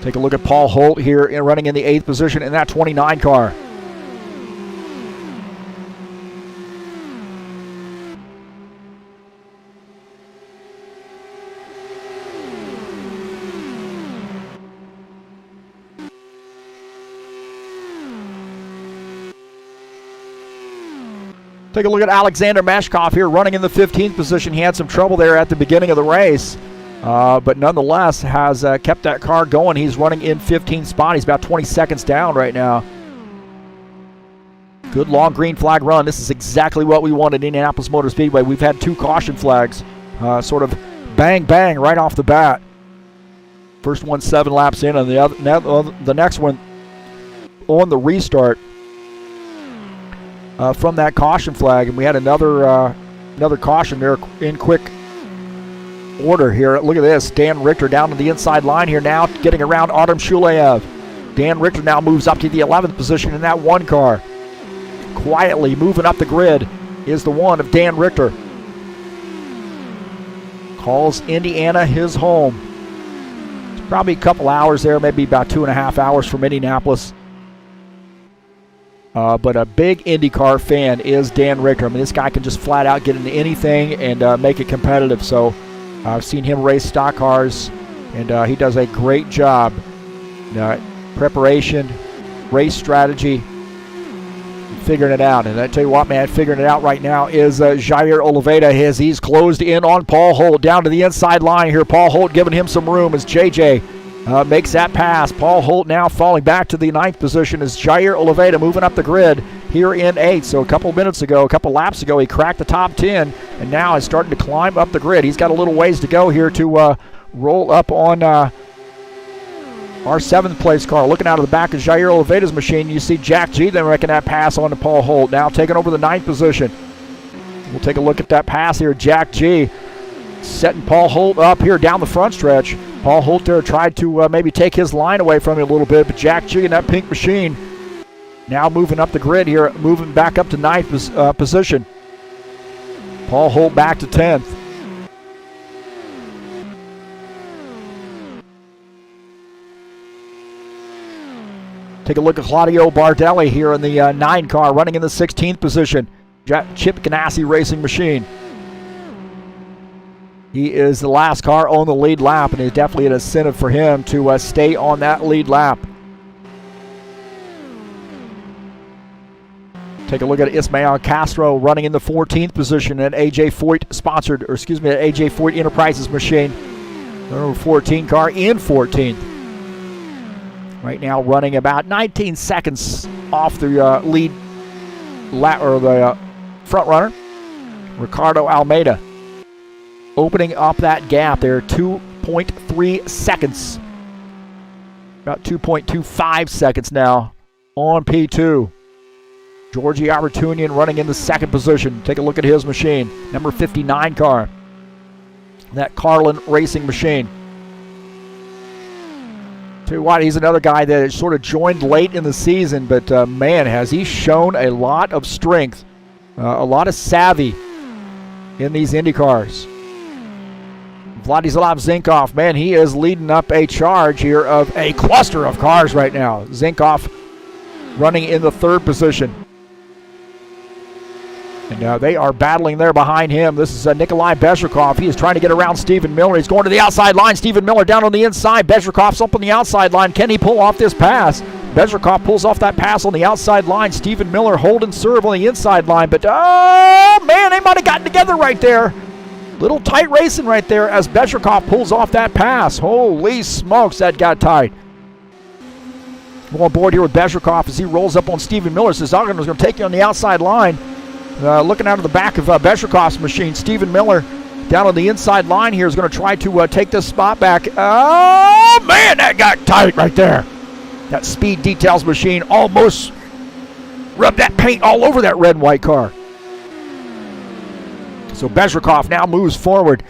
[SPEAKER 1] Take a look at Paul Holt here running in the 8th position in that 29 car. Take a look at Alexander Meshkov here running in the 15th position. He had some trouble there at the beginning of the race, but nonetheless has kept that car going. He's running in 15th spot. He's about 20 seconds down right now. Good long green flag run. This is exactly what we wanted in Indianapolis Motor Speedway. We've had 2 caution flags, sort of bang, bang right off the bat. First one 7 laps in, and the next one on the restart. From that caution flag, and we had another caution there in quick order here. Look at this. Dan Richter down to the inside line here now, getting around Artem Shulayev. Dan Richter now moves up to the 11th position in that 1 car. Quietly moving up the grid is the 1 of Dan Richter. Calls Indiana his home. It's probably a couple hours there, maybe about 2.5 hours from Indianapolis. But a big IndyCar fan is Dan Richter. I mean, this guy can just flat out get into anything and make it competitive. So I've seen him race stock cars, and he does a great job. Preparation, race strategy, figuring it out. And I tell you what, man, figuring it out right now is Jair Oliveira. He's closed in on Paul Holt down to the inside line here. Paul Holt giving him some room as JJ makes that pass. Paul Holt now falling back to the 9th position as Jair Oliveira moving up the grid here in 8th. So a couple laps ago, he cracked the top 10 and now is starting to climb up the grid. He's got a little ways to go here to roll up on our 7th place car. Looking out of the back of Jair Oliveira's machine, you see Jack G then making that pass on to Paul Holt, now taking over the 9th position. We'll take a look at that pass here. Jack G setting Paul Holt up here down the front stretch. Paul Holt there tried to maybe take his line away from him a little bit, but Jack G in that pink machine now moving up the grid here, moving back up to 9th position. Paul Holt back to 10th. Take a look at Claudio Bardelli here in the 9 car, running in the 16th position. Chip Ganassi Racing Machine. He is the last car on the lead lap, and it's definitely an incentive for him to stay on that lead lap. Take a look at Ismael Castro running in the 14th position at AJ Foyt AJ Foyt Enterprises machine. The number 14 car in 14th. Right now running about 19 seconds off the lead lap, or the front runner, Ricardo Almeida. Opening up that gap there, 2.3 seconds. About 2.25 seconds now on P2. Georgi Artunian running in the 2nd position. Take a look at his machine. Number 59 car. That Carlin Racing machine. Tell you what, he's another guy that sort of joined late in the season, but man, has he shown a lot of strength, a lot of savvy in these Indy cars. Vladislav Zinkov, man, he is leading up a charge here of a cluster of cars right now. Zinkov running in the 3rd position. And they are battling there behind him. This is Nikolai Bezrikov. He is trying to get around Stephen Miller. He's going to the outside line. Stephen Miller down on the inside. Bezrikov's up on the outside line. Can he pull off this pass? Bezrikov pulls off that pass on the outside line. Stephen Miller hold and serve on the inside line. But, oh, man, they might have gotten together right there. Little tight racing right there as Bezhrikov pulls off that pass. Holy smokes, that got tight. We're on board here with Bezhrikov as he rolls up on Stephen Miller. Says, Ogden was going to take you on the outside line. Looking out of the back of Bezhrikov's machine, Stephen Miller down on the inside line here is going to try to take this spot back. Oh, man, that got tight right there. That Speed Details machine almost rubbed that paint all over that red and white car. So Bezhrikov now moves forward.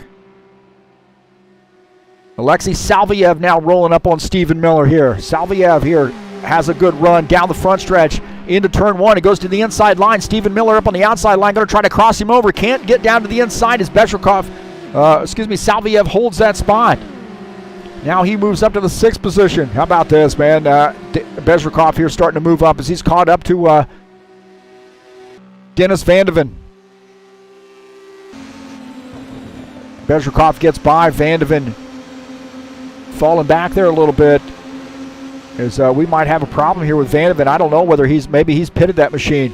[SPEAKER 1] Alexei Salviev now rolling up on Stephen Miller here. Salviev here has a good run down the front stretch into turn one. He goes to the inside line. Stephen Miller up on the outside line, going to try to cross him over. Can't get down to the inside as Salviev holds that spot. Now he moves up to the 6th position. How about this, man? Bezhrikov here starting to move up as he's caught up to Dennis Vandeven. Bezhrikov gets by. Vandeven falling back there a little bit. As we might have a problem here with Vandeven. I don't know whether he's pitted that machine.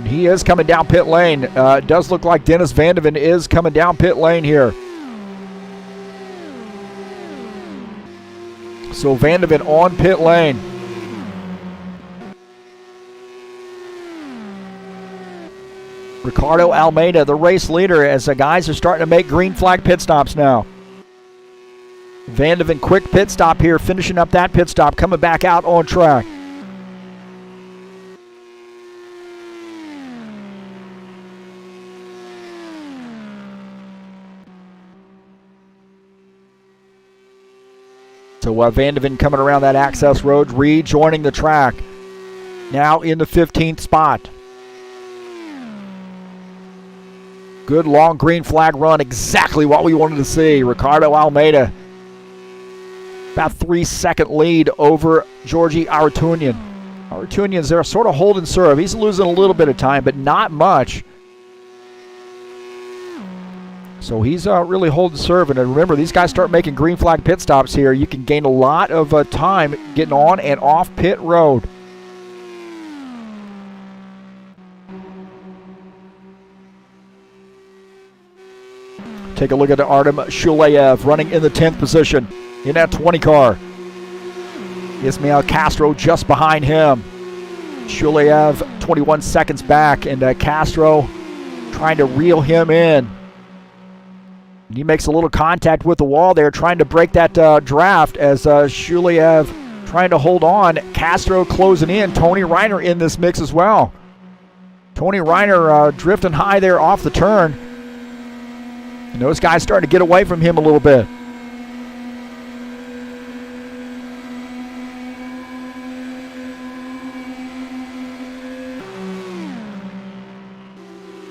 [SPEAKER 1] He is coming down pit lane. It does look like Dennis Vandeven is coming down pit lane here. So Vandeven on pit lane. Ricardo Almeida, the race leader, as the guys are starting to make green flag pit stops now. Vandeven, quick pit stop here, finishing up that pit stop, coming back out on track. So Vandeven coming around that access road, rejoining the track. Now in the 15th spot. Good long green flag run, exactly what we wanted to see. Ricardo Almeida, about 3-second lead over Georgi Aratunian. Aratunian's there sort of hold and serve. He's losing a little bit of time, but not much. So he's really holding serve. And remember, these guys start making green flag pit stops here. You can gain a lot of time getting on and off pit road. Take a look at Artem Shuleyev running in the 10th position in that 20 car. Ismail Castro just behind him. Shuleyev 21 seconds back, and Castro trying to reel him in. And he makes a little contact with the wall there, trying to break that draft as Shuleyev trying to hold on. Castro closing in. Tony Reiner in this mix as well. Tony Reiner drifting high there off the turn. And those guys starting to get away from him a little bit.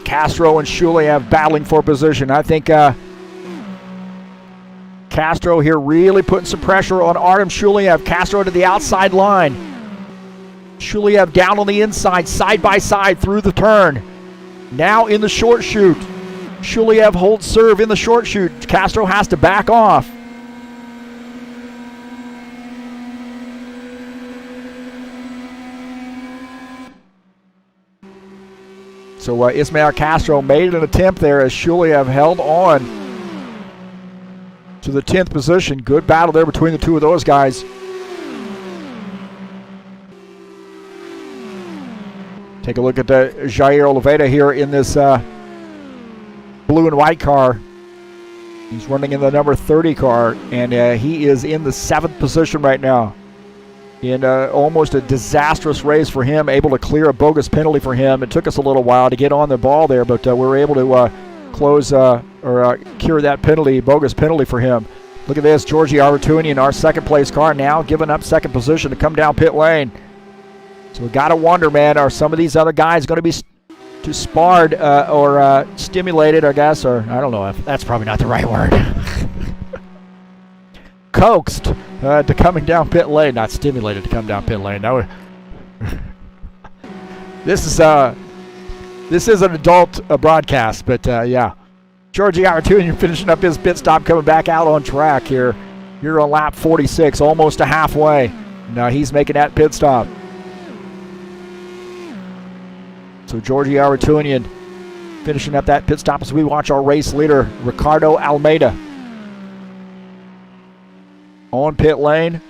[SPEAKER 1] Castro and Shuleyev battling for position. I think Castro here really putting some pressure on Artem Shuleyev. Castro to the outside line. Shuleyev down on the inside, side by side through the turn. Now in the short chute. Shuleyev holds serve in the short chute. Castro has to back off. So Ismail Castro made an attempt there as Shuleyev held on to the 10th position. Good battle there between the two of those guys. Take a look at Jair Oliveira here in this blue and white car. He's running in the number 30 car, and he is in the 7th position right now. In almost a disastrous race for him, able to clear a bogus penalty for him. It took us a little while to get on the ball there, but we were able to close or cure that bogus penalty for him. Look at this, Georgi Aratunian, our second place car, now giving up second position to come down pit lane. So we got to wonder, man, are some of these other guys going to be too sparred or stimulated, I guess, or I don't know if that's probably not the right word. Coaxed to coming down pit lane, not stimulated to come down pit lane. That would this is an adult broadcast, but yeah. Georgi Aratunian finishing up his pit stop, coming back out on track here. You're on lap 46, almost to halfway. Now he's making that pit stop. So Georgi Aratunian Finishing up that pit stop as we watch our race leader, Ricardo Almeida. On pit lane.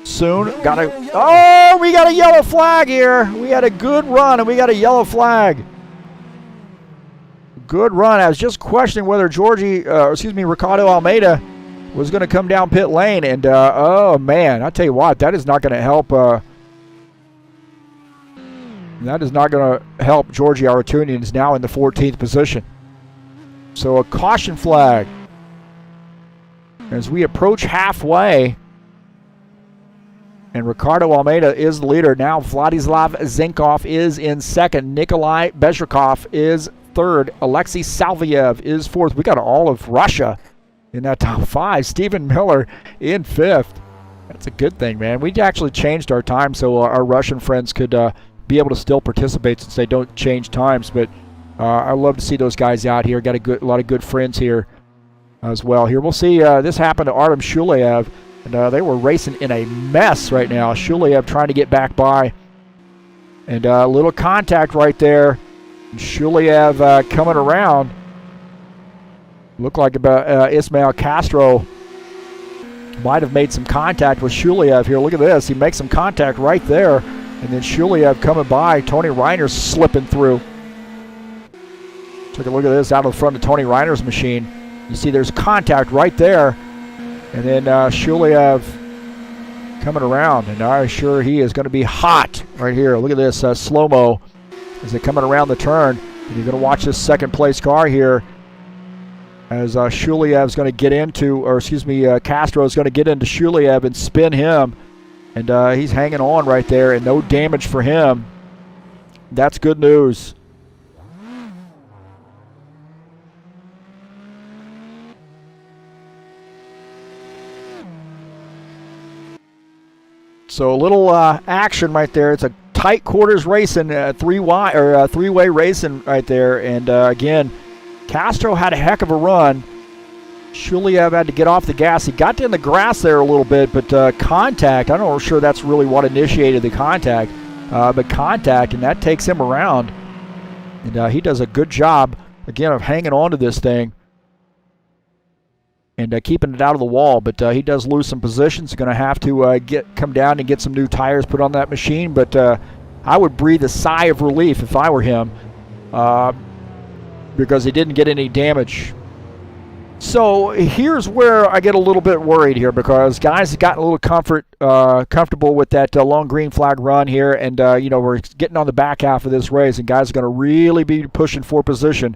[SPEAKER 1] Soon. We got a yellow flag here. We had a good run and we got a yellow flag. Good run. I was just questioning whether Ricardo Almeida was going to come down pit lane. And, oh, man, I tell you what, that is not going to help. That is not going to help Georgie Aratunian, is now in the 14th position. So a caution flag as we approach halfway. And Ricardo Almeida is the leader. Now Vladislav Zenkov is in second. Nikolai Bezhrikov is third. Alexei Salviev is fourth. We got all of Russia in that top 5. Stephen Miller in 5th. That's a good thing, man. We actually changed our time so our Russian friends could be able to still participate since they don't change times. But I love to see those guys out here. Got a lot of good friends here as well. Here we'll see this happened to Artem Shuleyev, and they were racing in a mess right now. Shuleyev trying to get back by, and a little contact right there. Shuleyev coming around. Looked like Ismail Castro might have made some contact with Shuleyev here. Look at this. He makes some contact right there. And then Shuleyev coming by. Tony Reiner's slipping through. Take a look at this out of the front of Tony Reiner's machine. You see there's contact right there. And then Shuleyev coming around. And I'm sure he is going to be hot right here. Look at this slow-mo as they're coming around the turn. And you're going to watch this second place car here as Shuleyev's going to get into, Castro is going to get into Shuleyev and spin him. And he's hanging on right there, and no damage for him. That's good news. So a little action right there. It's a tight quarters racing, three-way racing right there. And again, Castro had a heck of a run. Shuleyev had to get off the gas. He got in the grass there a little bit, but contact, I'm not sure that's really what initiated the contact, but contact, and that takes him around. And he does a good job, again, of hanging on to this thing and keeping it out of the wall. But he does lose some positions. He's going to have to come down and get some new tires put on that machine. But I would breathe a sigh of relief if I were him because he didn't get any damage. So here's where I get a little bit worried here, because guys have gotten a little comfortable with that long green flag run here, and we're getting on the back half of this race, and guys are going to really be pushing for position.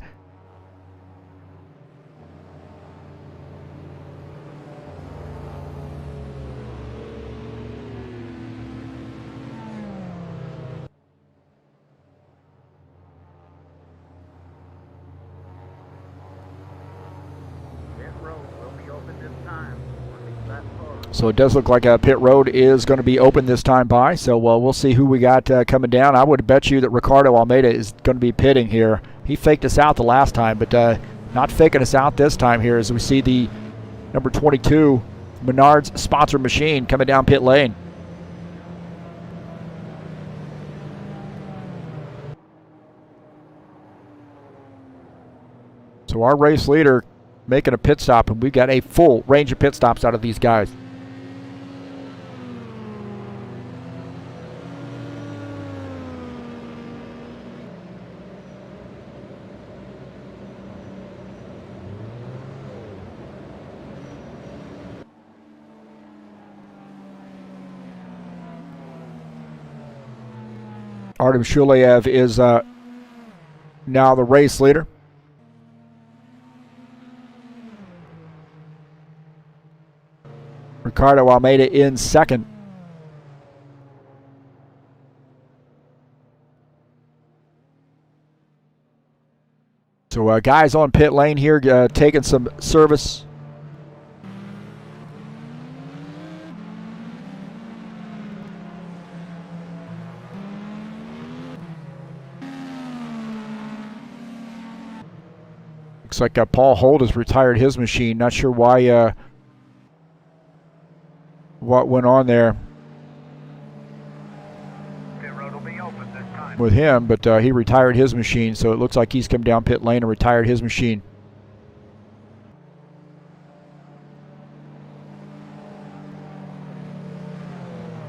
[SPEAKER 1] So it does look like pit road is going to be open this time by. So we'll see who we got coming down. I would bet you that Ricardo Almeida is going to be pitting here. He faked us out the last time, but not faking us out this time here as we see the number 22 Menards sponsor machine coming down pit lane. So our race leader making a pit stop, and we got a full range of pit stops out of these guys. Artem Shuleyev is now the race leader. Ricardo Almeida in second. So guys on pit lane here taking some service. Looks like Paul Holt has retired his machine. Not sure why, what went on there.
[SPEAKER 4] Pit road will be open. open this time.
[SPEAKER 1] with him, but he retired his machine, so it looks like he's come down pit lane and retired his machine.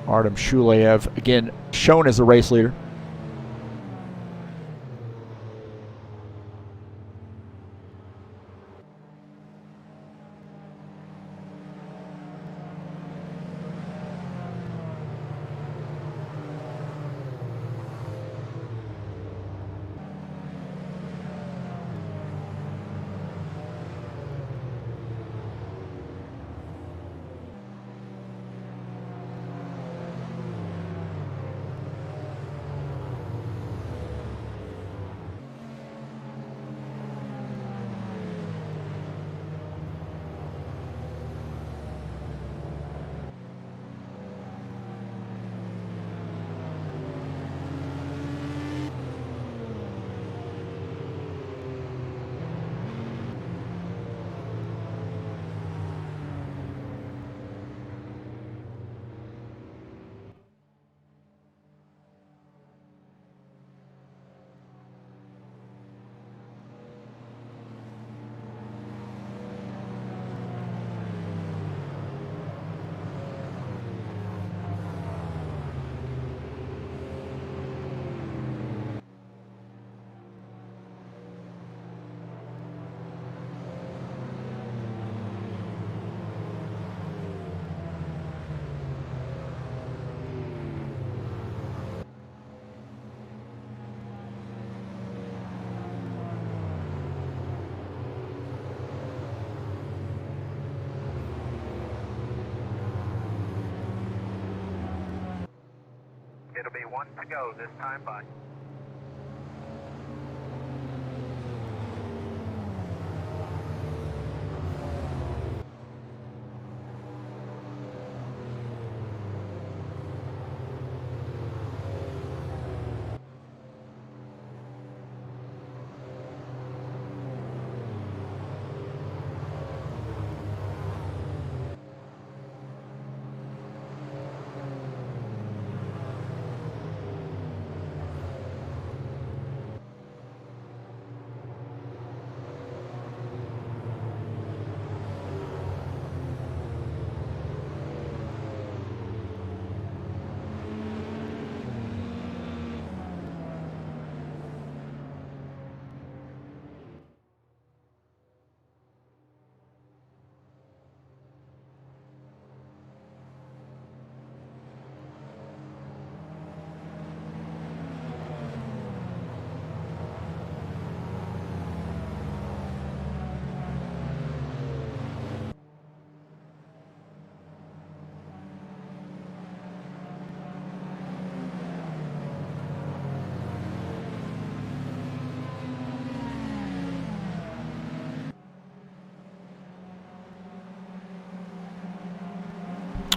[SPEAKER 1] Artem Shuleyev, again, shown as the race leader.
[SPEAKER 4] It'll be 1 to go this time by.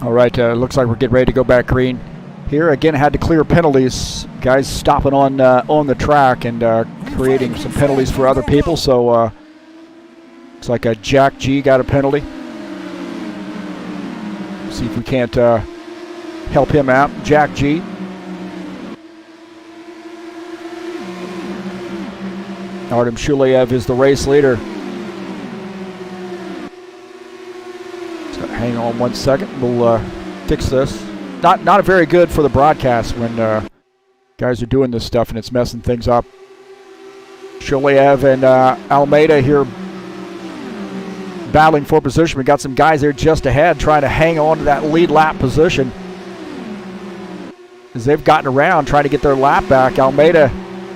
[SPEAKER 1] All right, looks like we're getting ready to go back green. Here again, had to clear penalties. Guys stopping on the track and creating some penalties for other people. So looks like Jack G got a penalty. See if we can't help him out. Jack G. Artem Shuleyev is the race leader. So hang on 1 second. We'll fix this. Not very good for the broadcast when guys are doing this stuff and it's messing things up. Shuleyev and Almeida here battling for position. We got some guys there just ahead trying to hang on to that lead lap position as they've gotten around trying to get their lap back. Almeida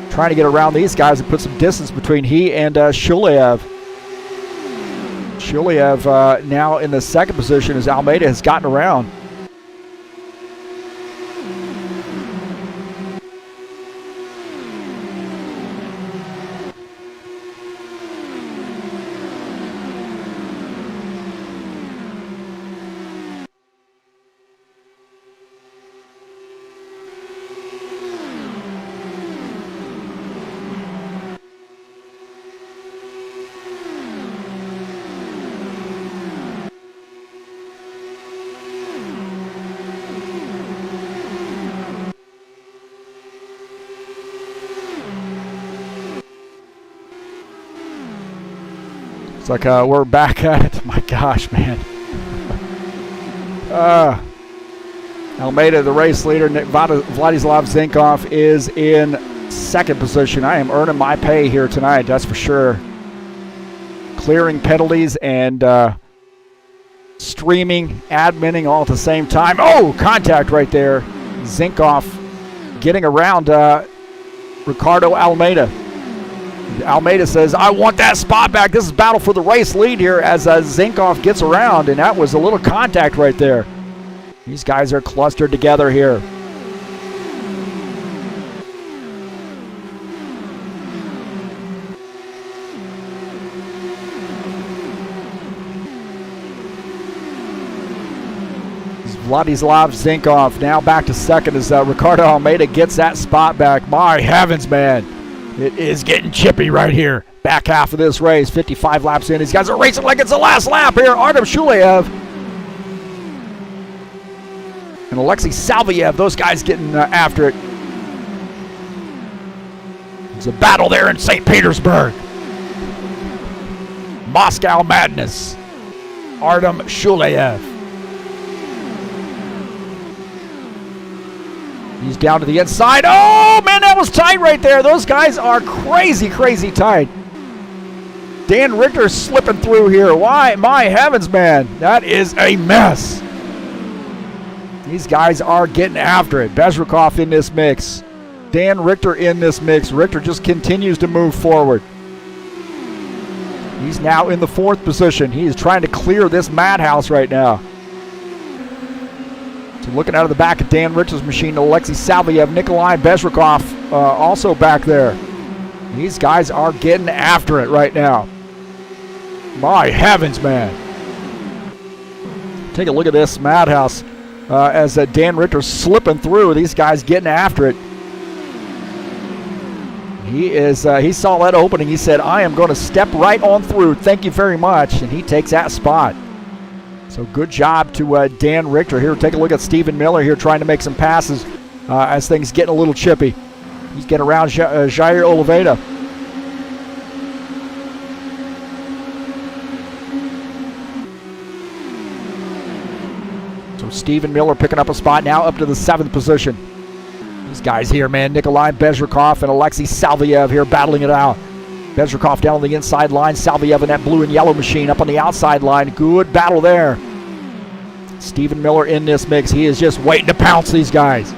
[SPEAKER 1] trying to get around these guys and put some distance between he and Shuleyev. Shuleyev now in the second position as Almeida has gotten around. It's like we're back at it. My gosh, man. Almeida, the race leader. Vladislav Zinkov is in second position. I am earning my pay here tonight, that's for sure. Clearing penalties and streaming, adminning all at the same time. Oh, contact right there. Zinkov getting around Ricardo Almeida. Almeida says, I want that spot back. This is battle for the race lead here as Zinkov gets around, and that was a little contact right there. These guys are clustered together here. Vladislav Zinkov now back to second as Ricardo Almeida gets that spot back. My heavens, man. It is getting chippy right here. Back half of this race, 55 laps in. These guys are racing like it's the last lap here. Artem Shuleyev and Alexei Salviev, those guys getting after it. There's a battle there in St. Petersburg. Moscow Madness. Artem Shuleyev. He's down to the inside. Oh, man, that was tight right there. Those guys are crazy, crazy tight. Dan Richter slipping through here. Why? My heavens, man. That is a mess. These guys are getting after it. Bezrikov in this mix. Dan Richter in this mix. Richter just continues to move forward. He's now in the fourth position. He is trying to clear this madhouse right now. So looking out of the back of Dan Richter's machine, Alexei Salviev, Nikolai Bezrikov also back there. These guys are getting after it right now. My heavens, man. Take a look at this madhouse as Dan Richter's slipping through. These guys getting after it. He saw that opening. He said, I am going to step right on through. Thank you very much. And he takes that spot. So good job to Dan Richter here. Take a look at Stephen Miller here trying to make some passes as things getting a little chippy. He's getting around Jair Oliveira. So Stephen Miller picking up a spot now up to the 7th position. These guys here, man, Nikolai Bezrikov and Alexei Salviev here battling it out. Bezrikov down on the inside line, Salviev in that blue and yellow machine up on the outside line. Good battle there. Stephen Miller in this mix. He is just waiting to pounce these guys.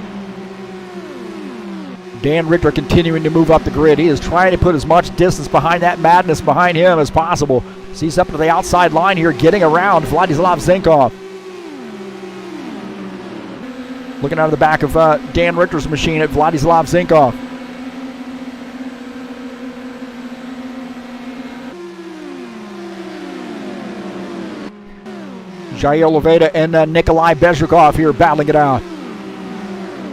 [SPEAKER 1] Dan Richter continuing to move up the grid. He is trying to put as much distance behind that madness behind him as possible. So he's up to the outside line here, getting around Vladislav Zinkov. Looking out of the back of Dan Richter's machine at Vladislav Zinkov. Jair Oliveira and Nikolai Bezrikov here battling it out.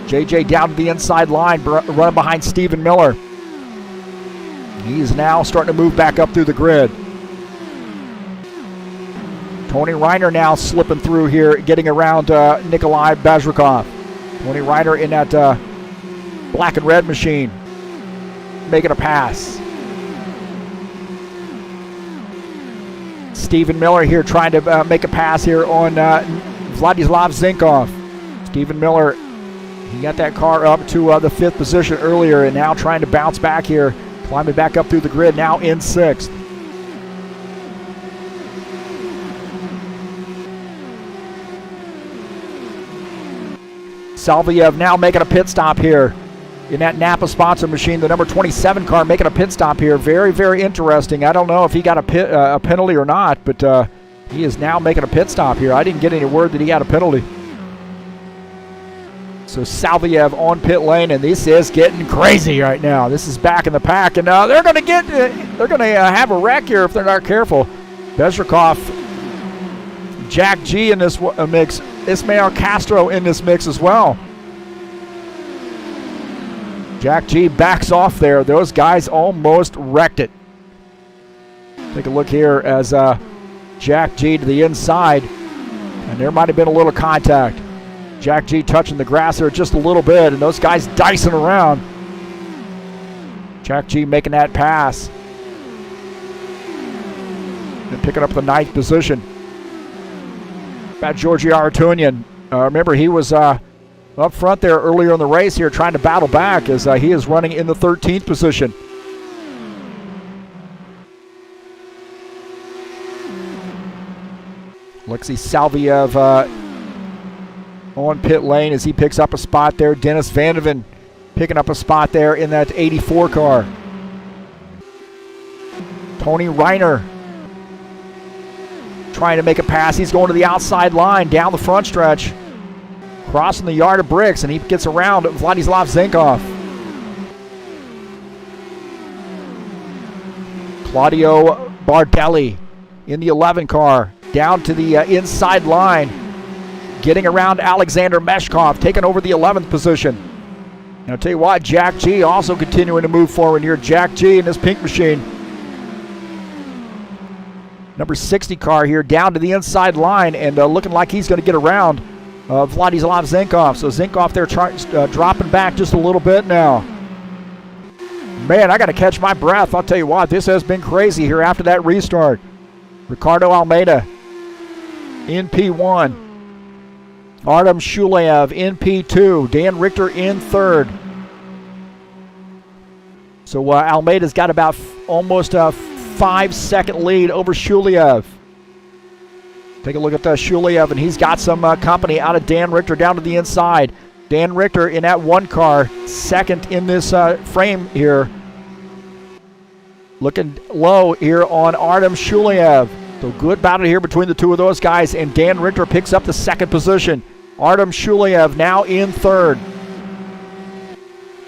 [SPEAKER 1] JJ down to the inside line, running behind Stephen Miller. He's now starting to move back up through the grid. Tony Reiner now slipping through here, getting around Nikolai Bezrikov. Tony Reiner in that black and red machine, making a pass. Stephen Miller here trying to make a pass here on Vladislav Zinkov. Stephen Miller, he got that car up to the 5th position earlier and now trying to bounce back here, climbing back up through the grid, now in 6th. Salviev now making a pit stop here in that Napa sponsor machine, the number 27 car making a pit stop here. Very, very interesting. I don't know if he got a penalty or not, but he is now making a pit stop here. I didn't get any word that he got a penalty. So Salviev on pit lane, and this is getting crazy right now. This is back in the pack, and they're going to have a wreck here if they're not careful. Bezrikov, Jack G in this mix, Ismael Castro in this mix as well. Jack G backs off there. Those guys almost wrecked it. Take a look here as Jack G to the inside, and there might have been a little contact. Jack G touching the grass there just a little bit, and those guys dicing around. Jack G making that pass. and picking up the 9th position. About Georgi Aratunian. Remember, he was up front there earlier in the race here trying to battle back as he is running in the 13th position. Alexei Salviev on pit lane as he picks up a spot there. Dennis Vandeven picking up a spot there in that 84 car. Tony Reiner trying to make a pass. He's going to the outside line down the front stretch, crossing the yard of bricks, and he gets around Vladislav Zinkov. Claudio Bardelli in the 11 car down to the inside line, getting around Alexander Meshkov, taking over the 11th position. And I'll tell you what, Jack G also continuing to move forward here. Jack G in this pink machine. Number 60 car here down to the inside line and looking like he's going to get around Vladislav Zinkov. So Zinkov there dropping back just a little bit now. Man, I got to catch my breath. I'll tell you what, this has been crazy here after that restart. Ricardo Almeida in P1. Artem Shulev in P2. Dan Richter in 3rd. So Almeida's got about almost a 5-second lead over Shulev. Take a look at Shulev, and he's got some company out of Dan Richter down to the inside. Dan Richter in that 1 car, second in this frame here. Looking low here on Artem Shulev. So good battle here between the two of those guys, and Dan Richter picks up the 2nd position. Artem Shulev now in 3rd.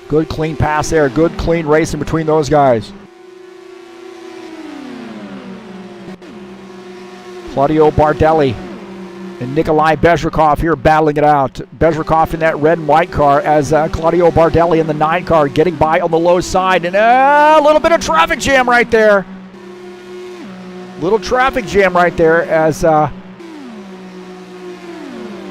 [SPEAKER 1] Good clean pass there. Good clean racing between those guys. Claudio Bardelli and Nikolai Bezrikov here battling it out. Bezrikov in that red and white car as Claudio Bardelli in the 9 car getting by on the low side. And a little bit of traffic jam right there. Little traffic jam right there as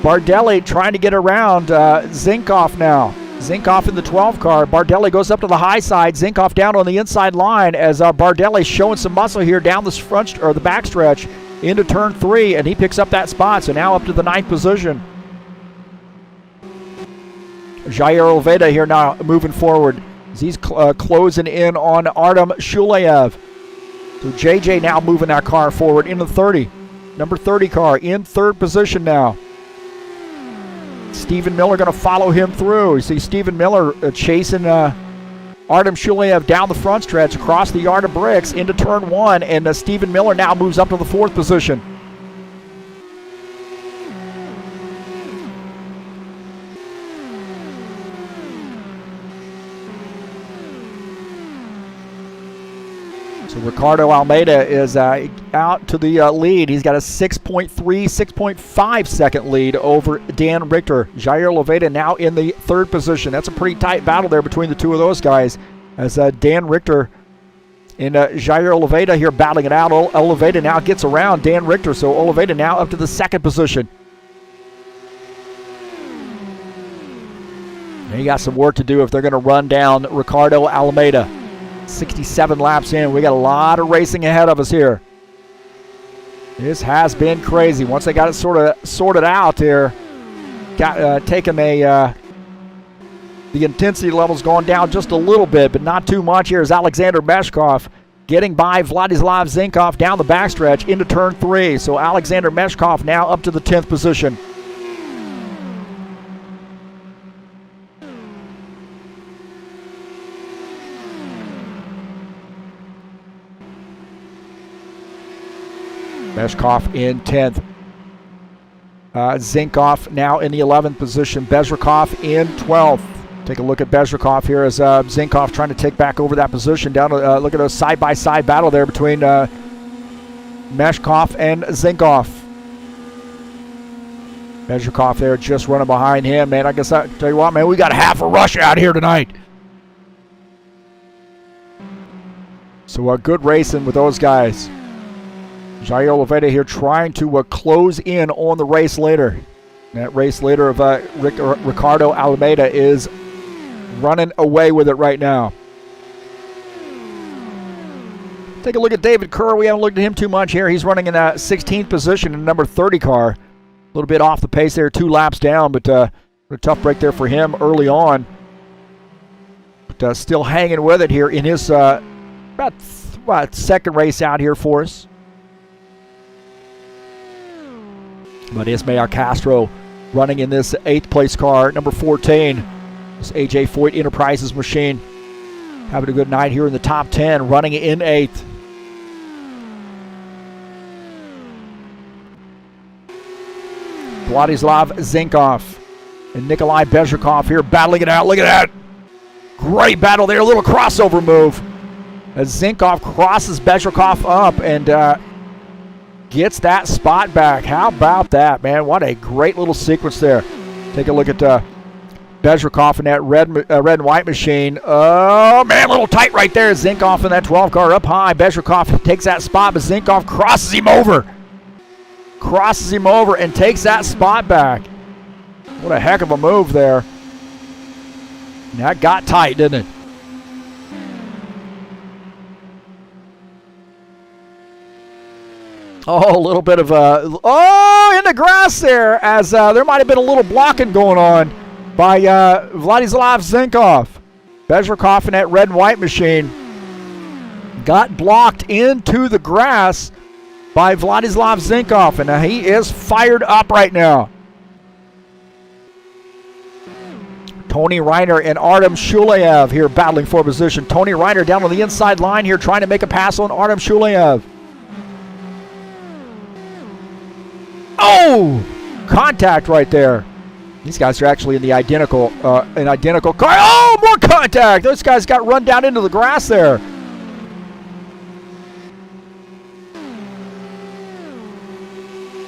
[SPEAKER 1] Bardelli trying to get around Zinkov now. Zinkov in the 12 car. Bardelli goes up to the high side. Zinkov down on the inside line as Bardelli showing some muscle here down the front or the back stretch into turn 3, and he picks up that spot. So now up to the 9th position. Jair Olveda here now moving forward as he's closing in on Artem Shulev. So JJ now moving that car forward into 30. Number 30 car in 3rd position now. Stephen Miller going to follow him through. You see Stephen Miller chasing Artem Shulev down the front stretch across the yard of bricks into turn 1, and Stephen Miller now moves up to the 4th position. So Ricardo Almeida is out to the lead. He's got a 6.5 second lead over Dan Richter. Jair Olveda now in the 3rd position. That's a pretty tight battle there between the two of those guys as Dan Richter and Jair Olveda here battling it out. Olveda now gets around Dan Richter, so Olveda now up to the 2nd position. They got some work to do if they're going to run down Ricardo Almeida. 67 laps in. We got a lot of racing ahead of us here. This has been crazy. Once they got it sort of sorted out here, taken the intensity level's gone down just a little bit, but not too much. Here's Alexander Meshkov getting by Vladislav Zinkov down the backstretch into turn 3. So Alexander Meshkov now up to the 10th position. Meshkov in 10th. Zinkov now in the 11th position. Bezrikov in 12th. Take a look at Bezrikov here as Zinkov trying to take back over that position. Down to look at a side-by-side battle there between Meshkov and Zinkov. Bezrikov there just running behind him, man. I guess I tell you what, man, we got half a rush out here tonight. So good racing with those guys. Jair Olveda here trying to close in on the race leader. That race leader of Ricardo Almeida is running away with it right now. Take a look at David Kerr. We haven't looked at him too much here. He's running in that 16th position in number 30 car. A little bit off the pace there, 2 laps down, but a tough break there for him early on. But still hanging with it here in his about second race out here for us. But Ismael Castro running in this 8th place car, number 14. This AJ Foyt Enterprises machine. Having a good night here in the top 10, running in 8th. Vladislav Zinkov and Nikolai Bezhikov here battling it out. Look at that. Great battle there. A little crossover move. As Zinkov crosses Bezhikov up and gets that spot back. How about that, man? What a great little sequence there. Take a look at Bezhikov in that red and white machine. Oh, man, a little tight right there. Zinkov in that 12 car up high. Bezhikov takes that spot, but Zinkov crosses him over. Crosses him over and takes that spot back. What a heck of a move there. And that got tight, didn't it? Oh, a little bit of in the grass there, as there might have been a little blocking going on by Vladislav Zinkov. Bezhikov in that red and white machine got blocked into the grass by Vladislav Zinkov, and he is fired up right now. Tony Reiner and Artem Shuleyev here battling for position. Tony Reiner down on the inside line here trying to make a pass on Artem Shuleyev. Oh! Contact right there. These guys are actually in the identical car. Oh, more contact! Those guys got run down into the grass there.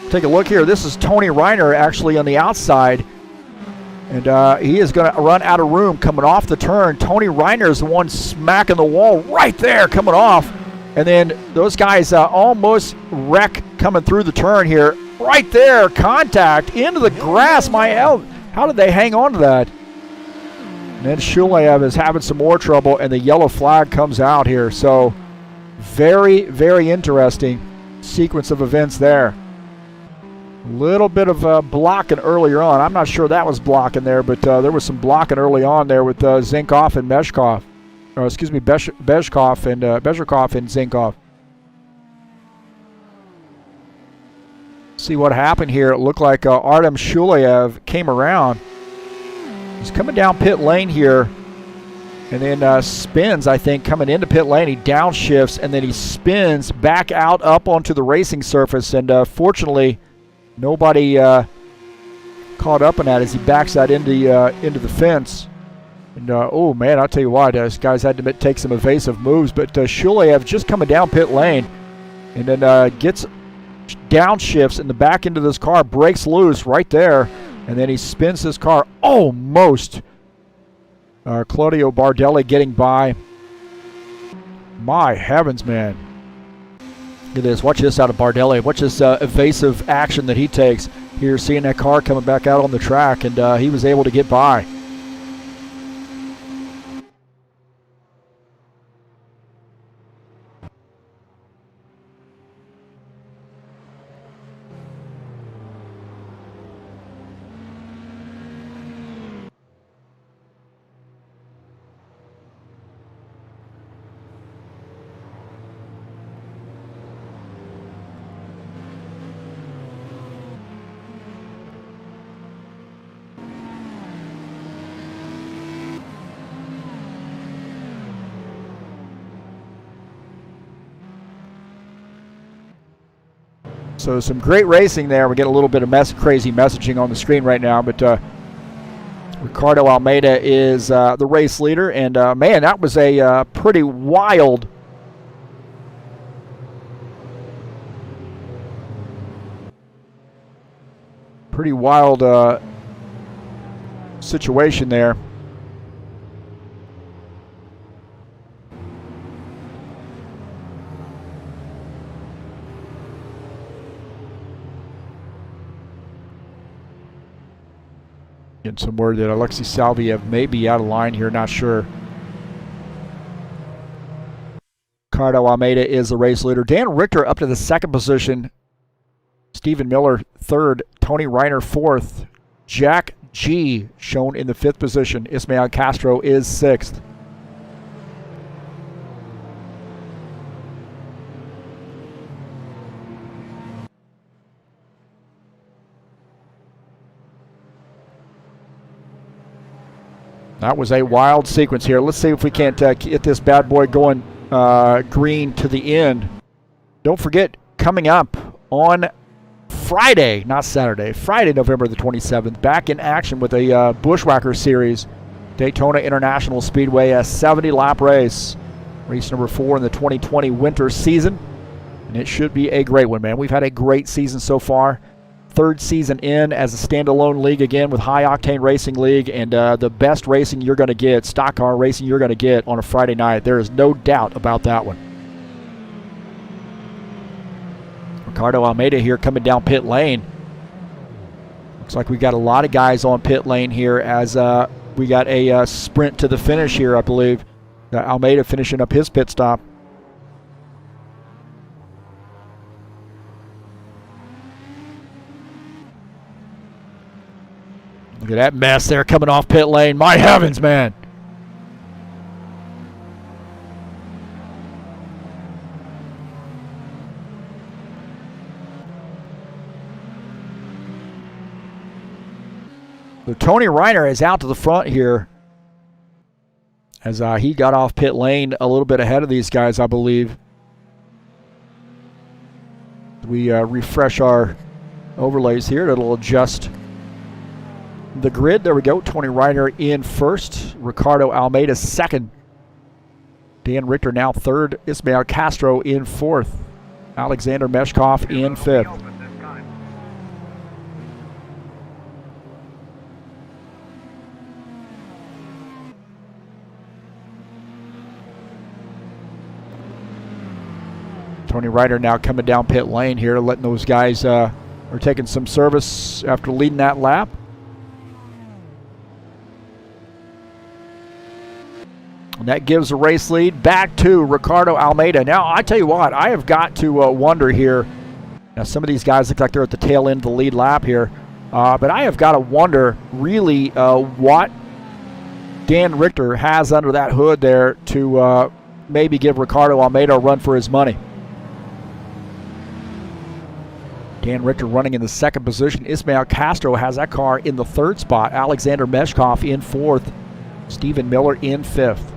[SPEAKER 1] Take a look here. This is Tony Reiner actually on the outside. And he is going to run out of room coming off the turn. Tony Reiner is the one smacking the wall right there coming off. And then those guys almost wreck coming through the turn here. Right there, contact into the grass. How did they hang on to that? And then Shuleyev is having some more trouble, and the yellow flag comes out here. So very, very interesting sequence of events there. A little bit of blocking earlier on. I'm not sure that was blocking there, but there was some blocking early on there with Zinkov and Bezhikov. Bezhikov and Zinkov. See what happened here. It looked like Artem Shuleyev came around. He's coming down pit lane here, and then spins, I think, coming into pit lane. He downshifts, and then he spins back out up onto the racing surface, and fortunately, nobody caught up on that as he backs that into the fence. And oh man, I'll tell you what, these guys had to take some evasive moves. But Shuleyev just coming down pit lane, and then gets downshifts in the back into this car, breaks loose right there, and then he spins this car almost. Claudio Bardelli getting by. My heavens, man. Look at this. Watch this out of Bardelli. Watch this evasive action that he takes here, seeing that car coming back out on the track, and he was able to get by. So some great racing there. We get a little bit of crazy messaging on the screen right now, but Ricardo Almeida is the race leader, and man, that was a pretty wild situation there. Getting some word that Alexei Salviev may be out of line here, not sure. Ricardo Almeida is the race leader. Dan Richter up to the second position. Stephen Miller third. Tony Reiner fourth. Jack G shown in the fifth position. Ismael Castro is sixth. That was a wild sequence here. Let's see if we can't get this bad boy going green to the end. Don't forget, coming up on Friday, not Saturday, Friday, November the 27th, back in action with a Bushwhacker Series, Daytona International Speedway, a 70-lap race. Race number 4 in the 2020 winter season. And it should be a great one, man. We've had a great season so far. Third season in as a standalone league again with High Octane Racing League, and the best racing you're going to get, stock car racing you're going to get on a Friday night. There is no doubt about that one. Ricardo Almeida here coming down pit lane. Looks like we got a lot of guys on pit lane here as we got a sprint to the finish here, I believe. Almeida finishing up his pit stop. Look at that mess there coming off pit lane. My heavens, man. So Tony Reiner is out to the front here as he got off pit lane a little bit ahead of these guys, I believe. We refresh our overlays here. It'll adjust the grid. There we go. Tony Reiner in first. Ricardo Almeida second. Dan Richter now third. Ismael Castro in fourth. Alexander Meshkov in fifth. Tony Reiner now coming down pit lane here, letting those guys are taking some service after leading that lap. And that gives the race lead back to Ricardo Almeida. Now, I tell you what, I have got to wonder here. Now, some of these guys look like they're at the tail end of the lead lap here. But I have got to wonder, really, what Dan Richter has under that hood there to maybe give Ricardo Almeida a run for his money. Dan Richter running in the second position. Ismael Castro has that car in the third spot. Alexander Meshkov in fourth. Stephen Miller in fifth.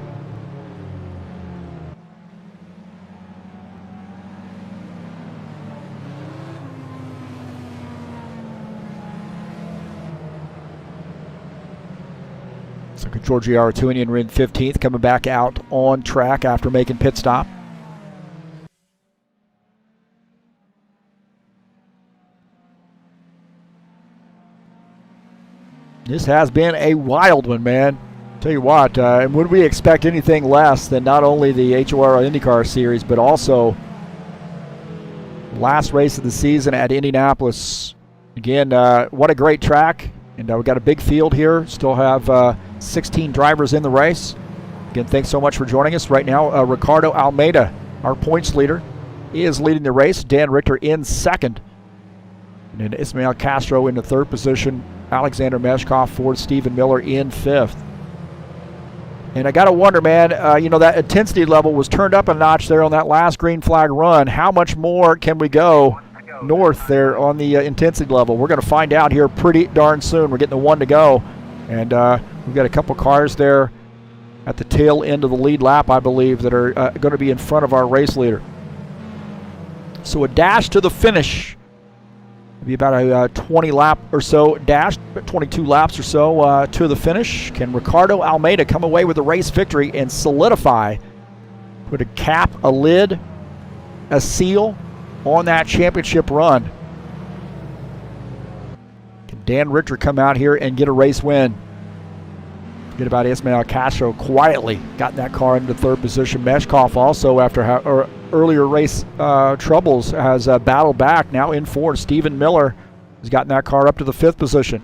[SPEAKER 1] So Giorgio Artunian in 15th, coming back out on track after making pit stop. This has been a wild one, man. Tell you what, would we expect anything less than not only the HORL IndyCar Series, but also last race of the season at Indianapolis. Again, what a great track. And we've got a big field here. Still have 16 drivers in the race. Again, thanks so much for joining us. Right now, Ricardo Almeida, our points leader, is leading the race. Dan Richter in second. And then Ismael Castro in the third position. Alexander Meshkov fourth. Stephen Miller in fifth. And I got to wonder, man, that intensity level was turned up a notch there on that last green flag run. How much more can we go north there on the intensity level? We're going to find out here pretty darn soon. We're getting the one to go. And we've got a couple cars there at the tail end of the lead lap, I believe, that are going to be in front of our race leader. So a dash to the finish. Be about a 20 lap or so dash, 22 laps or so to the finish. Can Ricardo Almeida come away with a race victory and solidify, put a cap, a lid, a seal on that championship run? Can Dan Richter come out here and get a race win? Forget about Ismael Castro quietly got that car into third position. Meshkov also, after earlier race troubles, has battled back. Now in fourth. Stephen Miller has gotten that car up to the fifth position.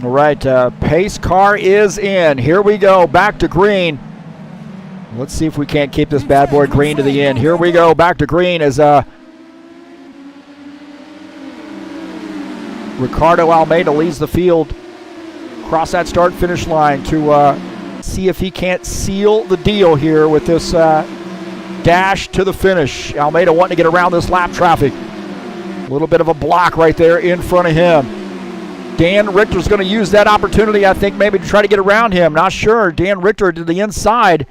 [SPEAKER 1] All right, pace car is in. Here we go, back to green. Let's see if we can't keep this bad boy green to the end. Here we go, back to green as Ricardo Almeida leads the field across that start-finish line to see if he can't seal the deal here with this dash to the finish. Almeida wanting to get around this lap traffic. A little bit of a block right there in front of him. Dan Richter's going to use that opportunity, I think, maybe to try to get around him. Not sure. Dan Richter to the inside.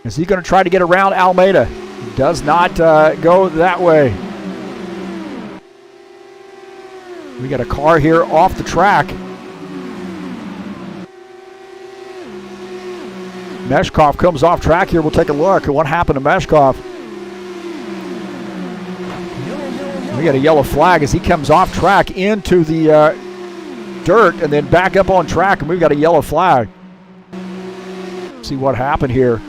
[SPEAKER 1] Is he going to try to get around Almeida? Does not go that way. We got a car here off the track. Meshkov comes off track here. We'll take a look at what happened to Meshkov. We got a yellow flag as he comes off track into the dirt and then back up on track, and we've got a yellow flag. See what happened here.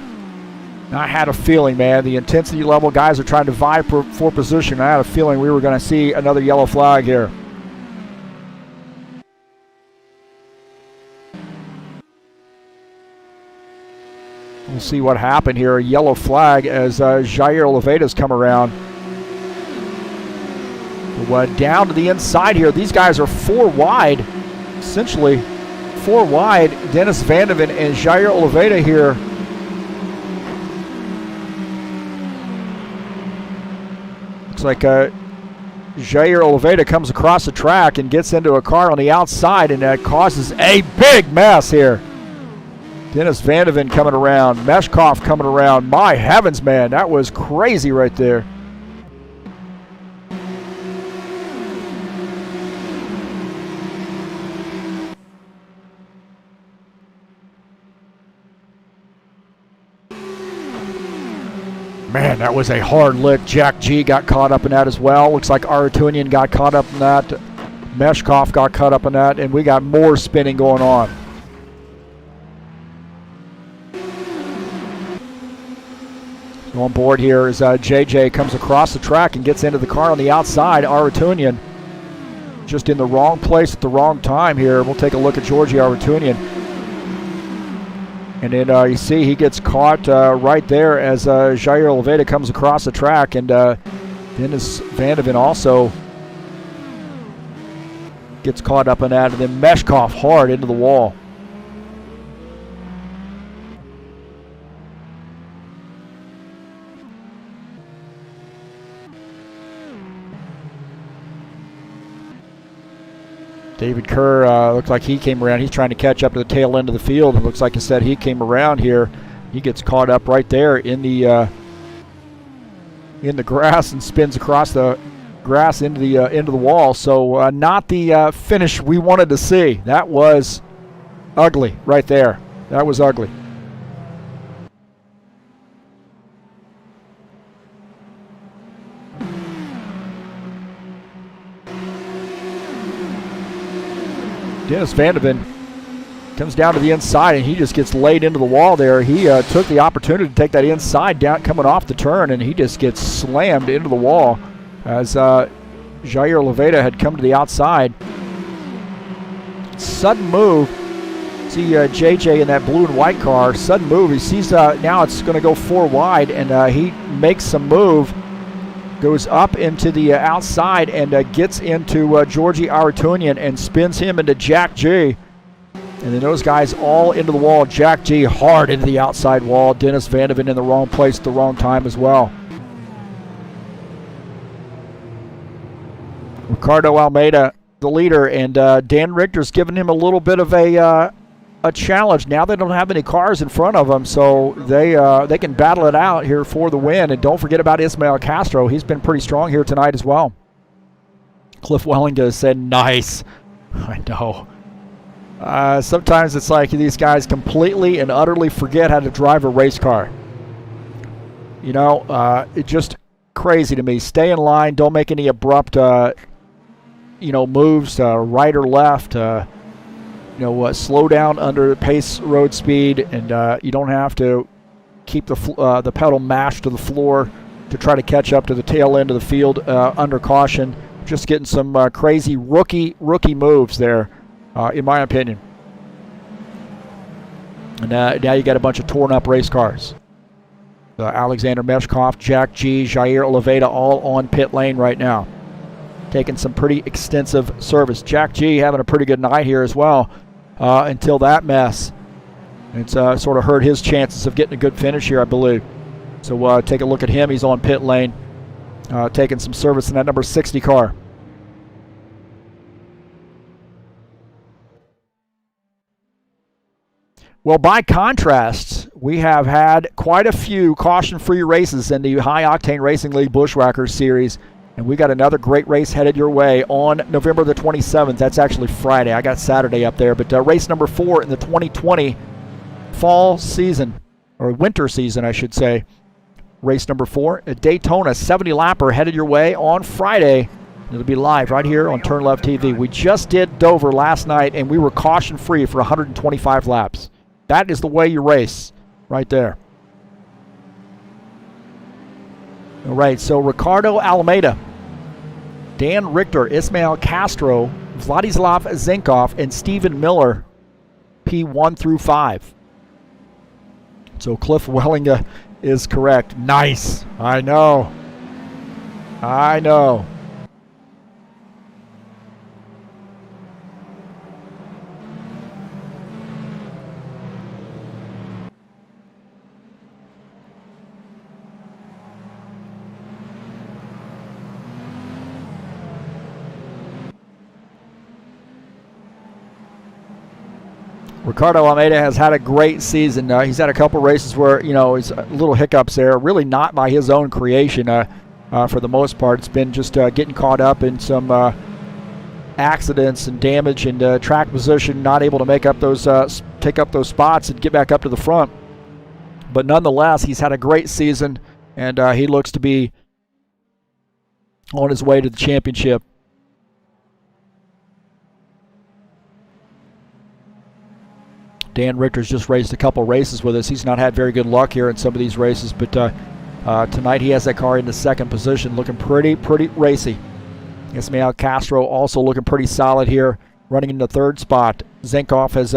[SPEAKER 1] I had a feeling, man, the intensity level, guys are trying to vie for position. I had a feeling we were going to see another yellow flag here. We'll see what happened here. A yellow flag as Jair Oliveira's come around. Down to the inside here. These guys are 4 wide, essentially 4 wide. Dennis Vandeven and Jair Oliveira here. Looks like Jair Oliveira comes across the track and gets into a car on the outside, and that causes a big mess here. Dennis Vandeven coming around. Meshkov coming around. My heavens, man, that was crazy right there. Man, that was a hard lick. Jack G got caught up in that as well. Looks like Aratunian got caught up in that. Meshkov got caught up in that, and we got more spinning going on. On board here as JJ comes across the track and gets into the car on the outside. Aratunian just in the wrong place at the wrong time here. We'll take a look at Georgi Aratunian. And then you see he gets caught right there as Jair Oliveira comes across the track, and Dennis Vandeven also gets caught up in that, and then Meshkov hard into the wall. David Kerr looks like he came around. He's trying to catch up to the tail end of the field. It looks like instead he came around here. He gets caught up right there in the grass and spins across the grass into the wall. So not the finish we wanted to see. That was ugly right there. That was ugly. Dennis Vandeven comes down to the inside, and he just gets laid into the wall there. He took the opportunity to take that inside down coming off the turn, and he just gets slammed into the wall as Jair Oliveira had come to the outside. Sudden move. See JJ in that blue and white car. Sudden move. He sees now it's going to go 4 wide, and he makes some move. Goes up into the outside and gets into Georgi Aratunian and spins him into Jack G. And then those guys all into the wall. Jack G hard into the outside wall. Dennis Vandeven in the wrong place at the wrong time as well. Ricardo Almeida, the leader, and Dan Richter's giving him a little bit of a challenge. Now they don't have any cars in front of them, so they can battle it out here for the win. And don't forget about Ismael Castro. He's been pretty strong here tonight as well. Cliff Wellington said, nice. I know. Sometimes it's like these guys completely and utterly forget how to drive a race car. You know, it's just crazy to me. Stay in line. Don't make any abrupt, moves right or left. Slow down under pace road speed, and you don't have to keep the pedal mashed to the floor to try to catch up to the tail end of the field under caution. Just getting some crazy rookie moves there in my opinion. And now you got a bunch of torn up race cars. Alexander Meshkov, Jack G, Jair Oliveira all on pit lane right now. Taking some pretty extensive service. Jack G having a pretty good night here as well until that mess. It's sort of hurt his chances of getting a good finish here, I believe. So take a look at him. He's on pit lane, taking some service in that number 60 car. Well, by contrast, we have had quite a few caution-free races in the High Octane Racing League Bushwhackers Series, and we got another great race headed your way on November the 27th. That's actually Friday. I got Saturday up there, but race number 4 in the 2020 fall season, or winter season, I should say. Race number 4 at Daytona, 70-lapper headed your way on Friday. It'll be live right here on TurnLeftTV. We just did Dover last night, and we were caution-free for 125 laps. That is the way you race right there. All right, so Ricardo Almeida, Dan Richter, Ismael Castro, Vladislav Zinkov, and Stephen Miller, P1 through 5. So Cliff Wellinga is correct. Nice. I know. I know. Ricardo Almeida has had a great season. He's had a couple races where, it's a little hiccups there. Really not by his own creation for the most part. It's been just getting caught up in some accidents and damage and track position, not able to make up those, take up those spots and get back up to the front. But nonetheless, he's had a great season, and he looks to be on his way to the championship. Dan Richter's just raced a couple races with us. He's not had very good luck here in some of these races, but tonight he has that car in the second position, looking pretty racy. Ismael Castro also looking pretty solid here, running in the third spot. Zinkov has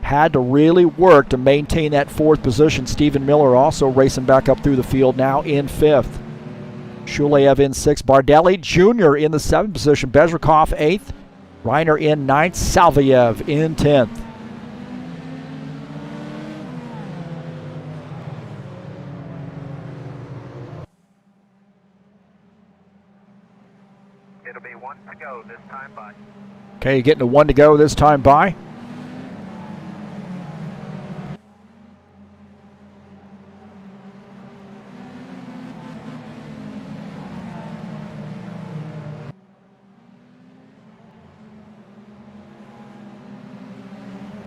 [SPEAKER 1] had to really work to maintain that fourth position. Stephen Miller also racing back up through the field, now in fifth. Shulev in sixth. Bardelli Jr. in the seventh position. Bezrikov eighth. Reiner in ninth. Salviev in 10th.
[SPEAKER 4] It'll be 1 to go this time by.
[SPEAKER 1] Okay, getting to 1 to go this time by.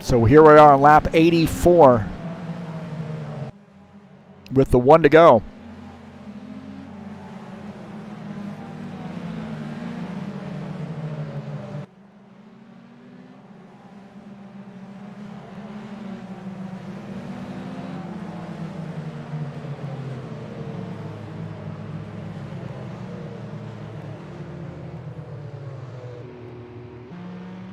[SPEAKER 1] So here we are on lap 84 with the 1 to go.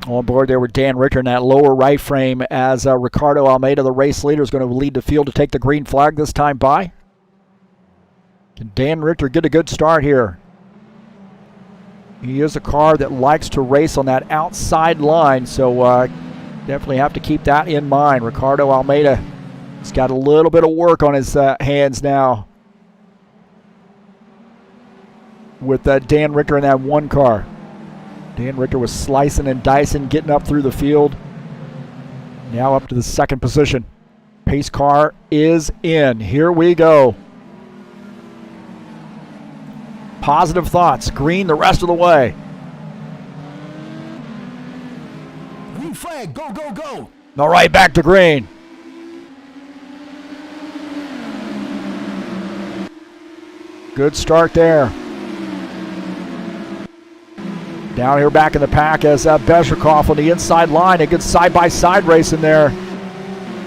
[SPEAKER 1] On board there with Dan Richter in that lower right frame as Ricardo Almeida, the race leader, is going to lead the field to take the green flag this time by. Can Dan Richter get a good start here? He is a car that likes to race on that outside line, so definitely have to keep that in mind. Ricardo Almeida has got a little bit of work on his hands now with Dan Richter in that one car. Dan Richter was slicing and dicing, getting up through the field. Now up to the second position. Pace car is in. Here we go. Positive thoughts. Green the rest of the way.
[SPEAKER 3] Green flag, go, go, go.
[SPEAKER 1] All right, back to green. Good start there. Down here back in the pack as Bezrikov on the inside line. A good side-by-side race in there.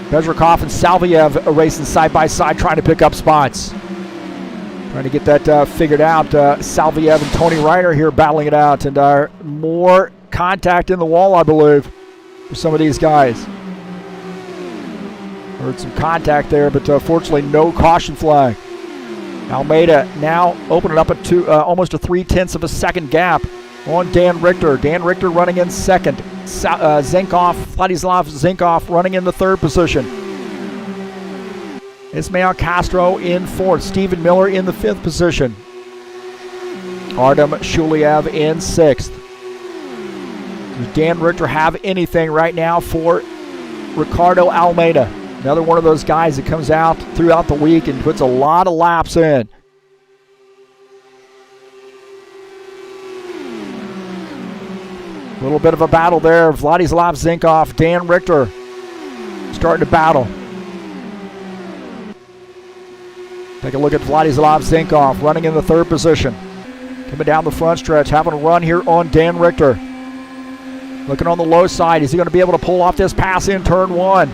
[SPEAKER 1] Bezrikov and Salviev racing side-by-side, trying to pick up spots. Trying to get that figured out. Salviev and Tony Reiner here battling it out. And more contact in the wall, I believe. for some of these guys. Heard some contact there, but fortunately no caution flag. Almeida now opening up almost a 0.3 of a second gap on Dan Richter. Dan Richter running in second. Vladislav Zinkov running in the third position. Ismail Castro in fourth. Stephen Miller in the fifth position. Artem Shuliev in sixth. Does Dan Richter have anything right now for Ricardo Almeida? Another one of those guys that comes out throughout the week and puts a lot of laps in. A little bit of a battle there. Vladislav Zinkov, Dan Richter starting to battle. Take a look at Vladislav Zinkov running in the third position. Coming down the front stretch, having a run here on Dan Richter. Looking on the low side. Is he going to be able to pull off this pass in turn one?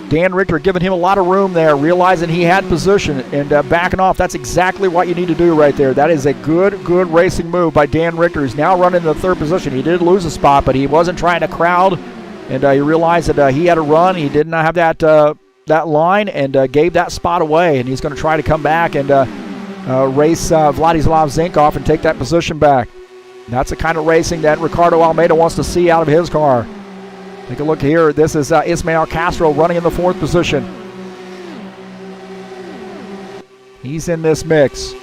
[SPEAKER 1] Dan Richter giving him a lot of room there, realizing he had position and backing off. That's exactly what you need to do right there. That is a good racing move by Dan Richter. He's now running in the third position. He did lose a spot, but he wasn't trying to crowd, and he realized that he had a run. He did not have that line and gave that spot away, and he's going to try to come back and race Vladislav Zinkov and take that position back. And that's the kind of racing that Ricardo Almeida wants to see out of his car. Take a look here. This is Ismail Castro running in the fourth position. He's in this mix.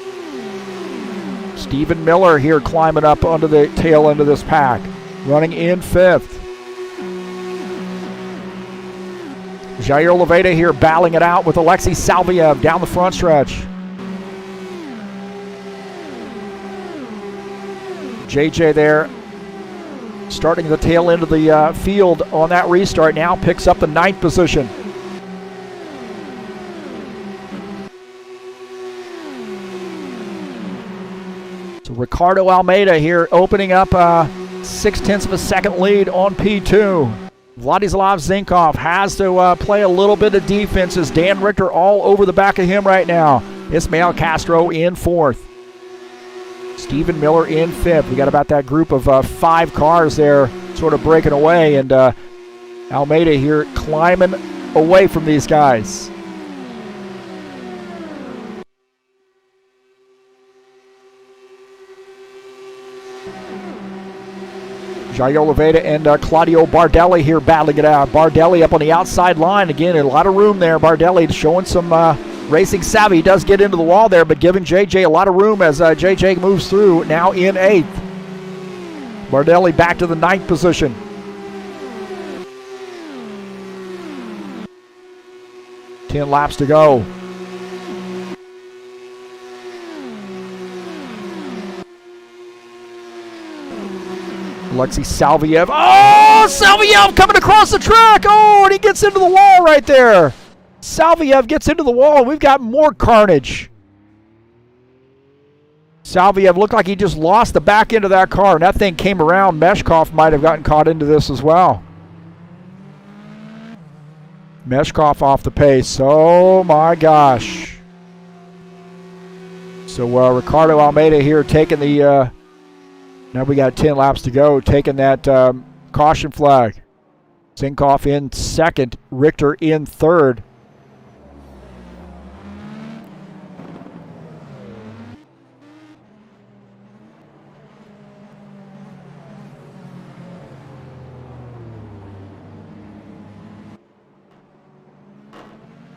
[SPEAKER 1] Stephen Miller here climbing up under the tail end of this pack, running in fifth. Jair Leveda here battling it out with Alexei Salviev down the front stretch. JJ there, starting the tail end of the field on that restart, now picks up the ninth position. So Ricardo Almeida here opening up a 0.6 of a second lead on P2. Vladislav Zinkov has to play a little bit of defense as Dan Richter all over the back of him right now. Ismail Castro in fourth. Stephen Miller in fifth. We got about that group of 5 cars there sort of breaking away, and Almeida here climbing away from these guys. Jair Leveda and Claudio Bardelli here battling it out. Bardelli up on the outside line. Again, a lot of room there. Bardelli showing some racing savvy. He does get into the wall there, but giving JJ a lot of room as JJ moves through, now in 8th. Bardelli back to the 9th position. 10 laps to go. Alexei Salviev. Oh, Salviev coming across the track. Oh, and he gets into the wall right there. Salviev gets into the wall. We've got more carnage. Salviev looked like he just lost the back end of that car, and that thing came around. Meshkov might have gotten caught into this as well. Meshkov off the pace. Oh, my gosh. So Ricardo Almeida here taking the... now we got 10 laps to go, taking that caution flag. Zinkov in second, Richter in third.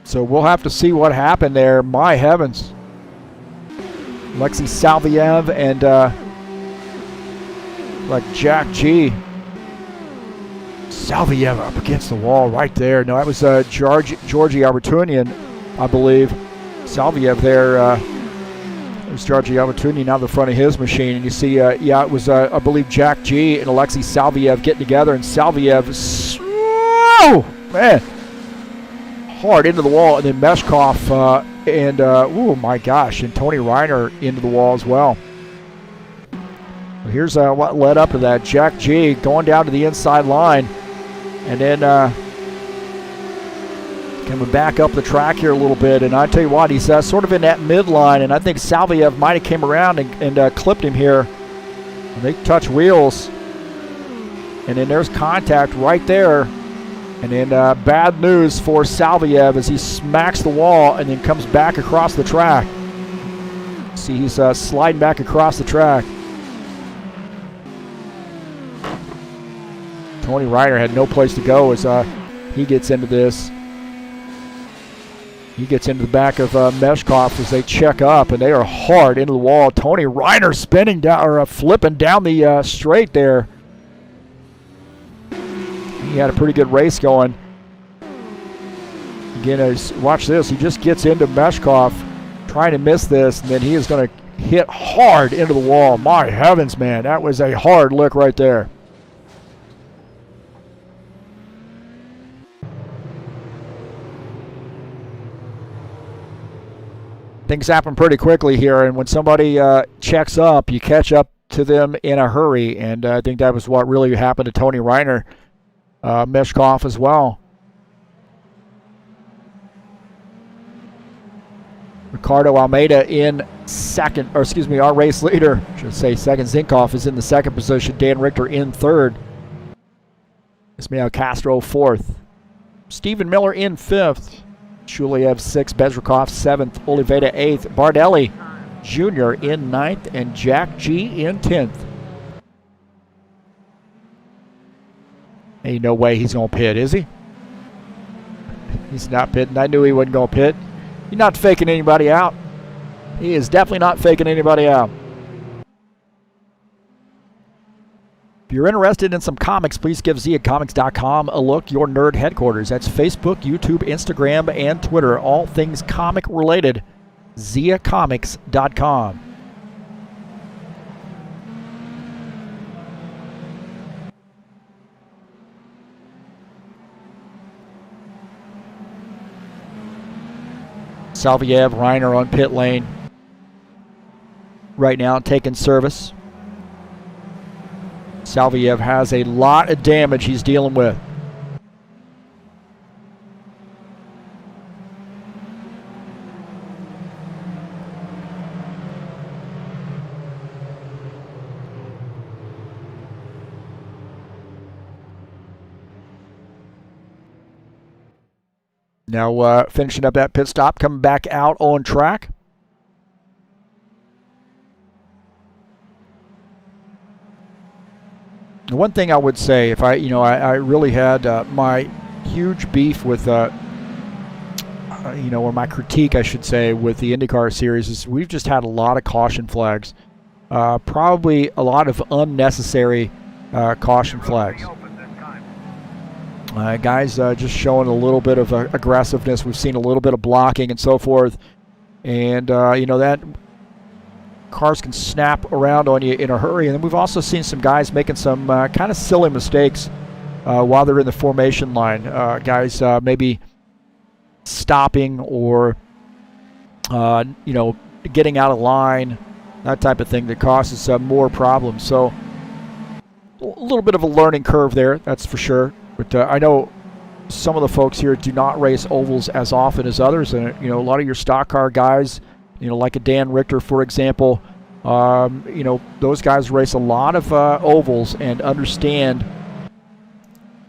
[SPEAKER 1] So we'll have to see what happened there. My heavens. Alexei Salviev and like Jack G. Salviev up against the wall right there. No, that was Georgi Arbatunian, I believe. Salviev there. It was Georgi Arbatunian out the front of his machine. And you see, yeah, it was, I believe, Jack G and Alexei Salviev getting together. And Salviev, oh, man, hard into the wall. And then Meshkov and, oh, my gosh, and Tony Reiner into the wall as well. Here's what led up to that. Jack G going down to the inside line. And then coming back up the track here a little bit. And I tell you what, he's sort of in that midline. And I think Salviev might have came around and clipped him here. And they touch wheels. And then there's contact right there. And then bad news for Salviev as he smacks the wall and then comes back across the track. See, he's sliding back across the track. Tony Reiner had no place to go as he gets into this. He gets into the back of Meshkov as they check up, and they are hard into the wall. Tony Reiner spinning down, or flipping down the straight there. He had a pretty good race going. Again, watch this. He just gets into Meshkov, trying to miss this, and then he is going to hit hard into the wall. My heavens, man. That was a hard lick right there. Things happen pretty quickly here, and when somebody checks up, you catch up to them in a hurry, and I think that was what really happened to Tony Reiner, Meshkov as well. Ricardo Almeida in second, or excuse me, our race leader, I should say second. Zinkoff is in the second position. Dan Richter in third. Ismael Castro fourth. Stephen Miller in fifth. Shuliev 6th, Bezrikov 7th, Oliveda 8th, Bardelli Jr. in 9th, and Jack G in 10th. Ain't no way he's going to pit, is he? He's not pitting. I knew he wasn't going to pit. He's not faking anybody out. He is definitely not faking anybody out. If you're interested in some comics, please give ZiaComics.com a look. Your nerd headquarters. That's Facebook, YouTube, Instagram, and Twitter. All things comic related. ZiaComics.com. Salviev, Reiner on pit lane. Right now taking service. Salviev has a lot of damage he's dealing with. Now finishing up that pit stop, coming back out on track. The one thing I would say, if I really had my huge beef with, or my critique, I should say, with the IndyCar series is we've just had a lot of caution flags. Probably a lot of unnecessary caution flags. Guys just showing a little bit of aggressiveness. We've seen a little bit of blocking and so forth. And, that cars can snap around on you in a hurry. And then we've also seen some guys making some kind of silly mistakes while they're in the formation line. Guys maybe stopping or, getting out of line, that type of thing that causes more problems. So a little bit of a learning curve there, that's for sure. But I know some of the folks here do not race ovals as often as others. And, a lot of your stock car guys, like a Dan Richter, for example, those guys race a lot of ovals and understand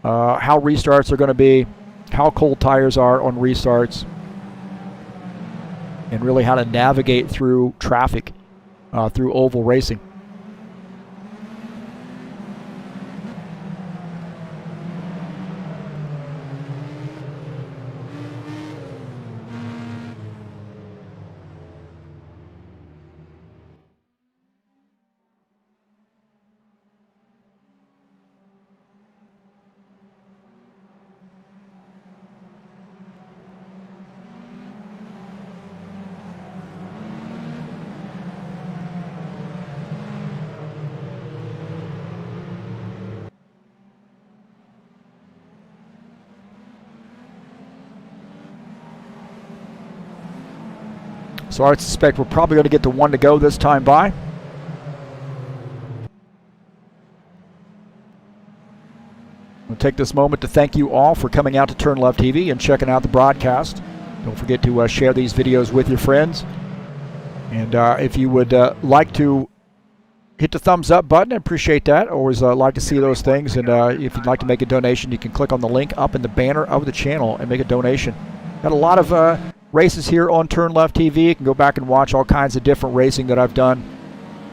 [SPEAKER 1] how restarts are going to be, how cold tires are on restarts, and really how to navigate through traffic through oval racing. So I suspect we're probably going to get the one to go this time by. I'll take this moment to thank you all for coming out to TurnLeft TV and checking out the broadcast. Don't forget to share these videos with your friends. And if you would like to hit the thumbs up button. I appreciate that. Always like to see those things. And if you'd like to make a donation, you can click on the link up in the banner of the channel and make a donation. Got a lot of races here on TurnLeftTV. You can go back and watch all kinds of different racing that I've done.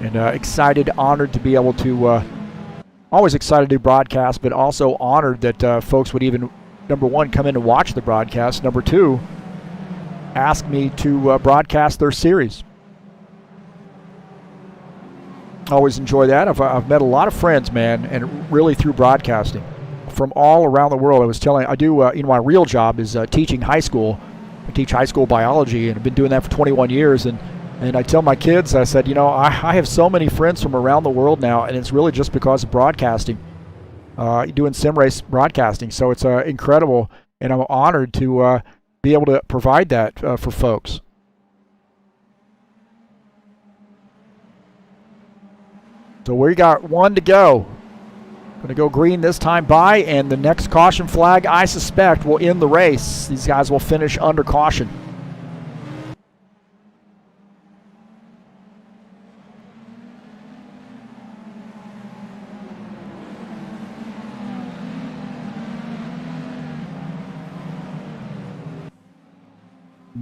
[SPEAKER 1] And excited, honored to be able to, always excited to broadcast, but also honored that folks would even, number one, come in and watch the broadcast. Number two, ask me to broadcast their series. Always enjoy that. I've met a lot of friends, man, and really through broadcasting from all around the world. I was telling, I do, my real job is teaching high school. I teach high school biology, and I've been doing that for 21 years. And I tell my kids, I said, I have so many friends from around the world now, and it's really just because of broadcasting, doing sim race broadcasting. So it's incredible, and I'm honored to be able to provide that for folks. So we got one to go. Going to go green this time by, and the next caution flag, I suspect, will end the race. These guys will finish under caution.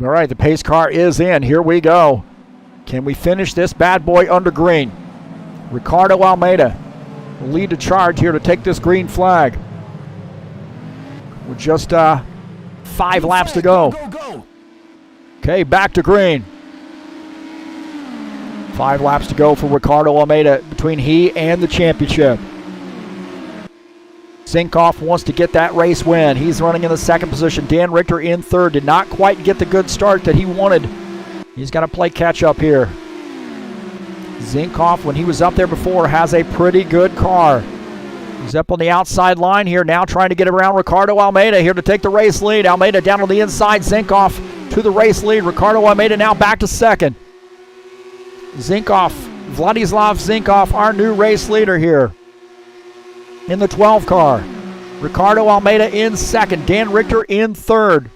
[SPEAKER 1] All right, the pace car is in. Here we go. Can we finish this bad boy under green? Ricardo Almeida will lead the charge here to take this green flag. With just 5 laps to go. Okay, back to green. 5 laps to go for Ricardo Almeida between he and the championship. Zinkoff wants to get that race win. He's running in the 2nd position. Dan Richter in 3rd. Did not quite get the good start that he wanted. He's got to play catch up here. Zinkoff, when he was up there before, has a pretty good car. He's up on the outside line here, now trying to get around Ricardo Almeida here to take the race lead. Almeida down on the inside. Zinkoff to the race lead. Ricardo Almeida now back to 2nd. Zinkoff, Vladislav Zinkoff, our new race leader here in the 12 car. Ricardo Almeida in 2nd. Dan Richter in 3rd.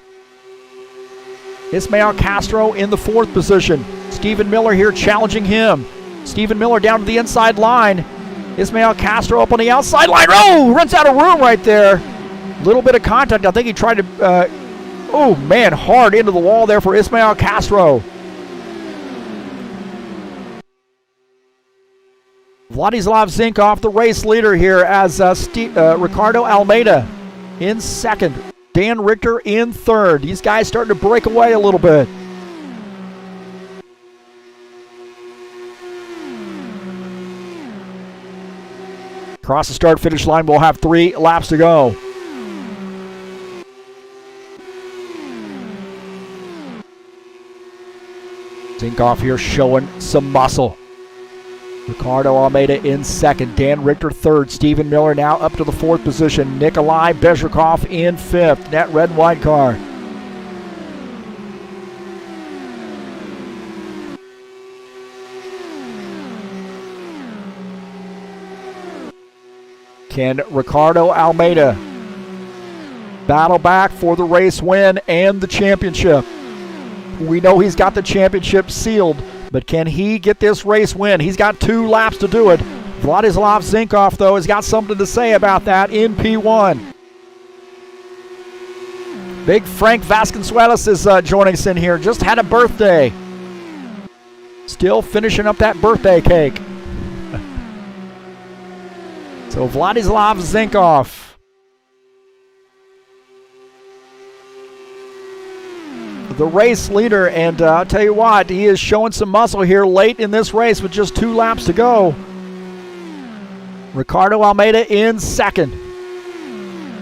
[SPEAKER 1] Ismael Castro in the 4th position. Stephen Miller here challenging him. Stephen Miller down to the inside line. Ismael Castro up on the outside line. Oh, runs out of room right there. Little bit of contact. I think he tried to, oh man, hard into the wall there for Ismael Castro. Vladislav Zinkoff, the race leader here, as Ricardo Almeida in 2nd. Dan Richter in 3rd. These guys starting to break away a little bit. Across the start-finish line, we'll have 3 laps to go. Zinkoff here showing some muscle. Ricardo Almeida in 2nd. Dan Richter 3rd. Stephen Miller now up to the 4th position. Nikolai Bezrikov in 5th. That red and white car. Can Ricardo Almeida battle back for the race win and the championship? We know he's got the championship sealed, but can he get this race win? He's got 2 laps to do it. Vladislav Zinkoff, though, has got something to say about that in P1. Big Frank Vasconcelos is joining us in here. Just had a birthday. Still finishing up that birthday cake. So Vladislav Zinkoff. The race leader, and I'll tell you what, he is showing some muscle here late in this race with just 2 laps to go. Ricardo Almeida in 2nd.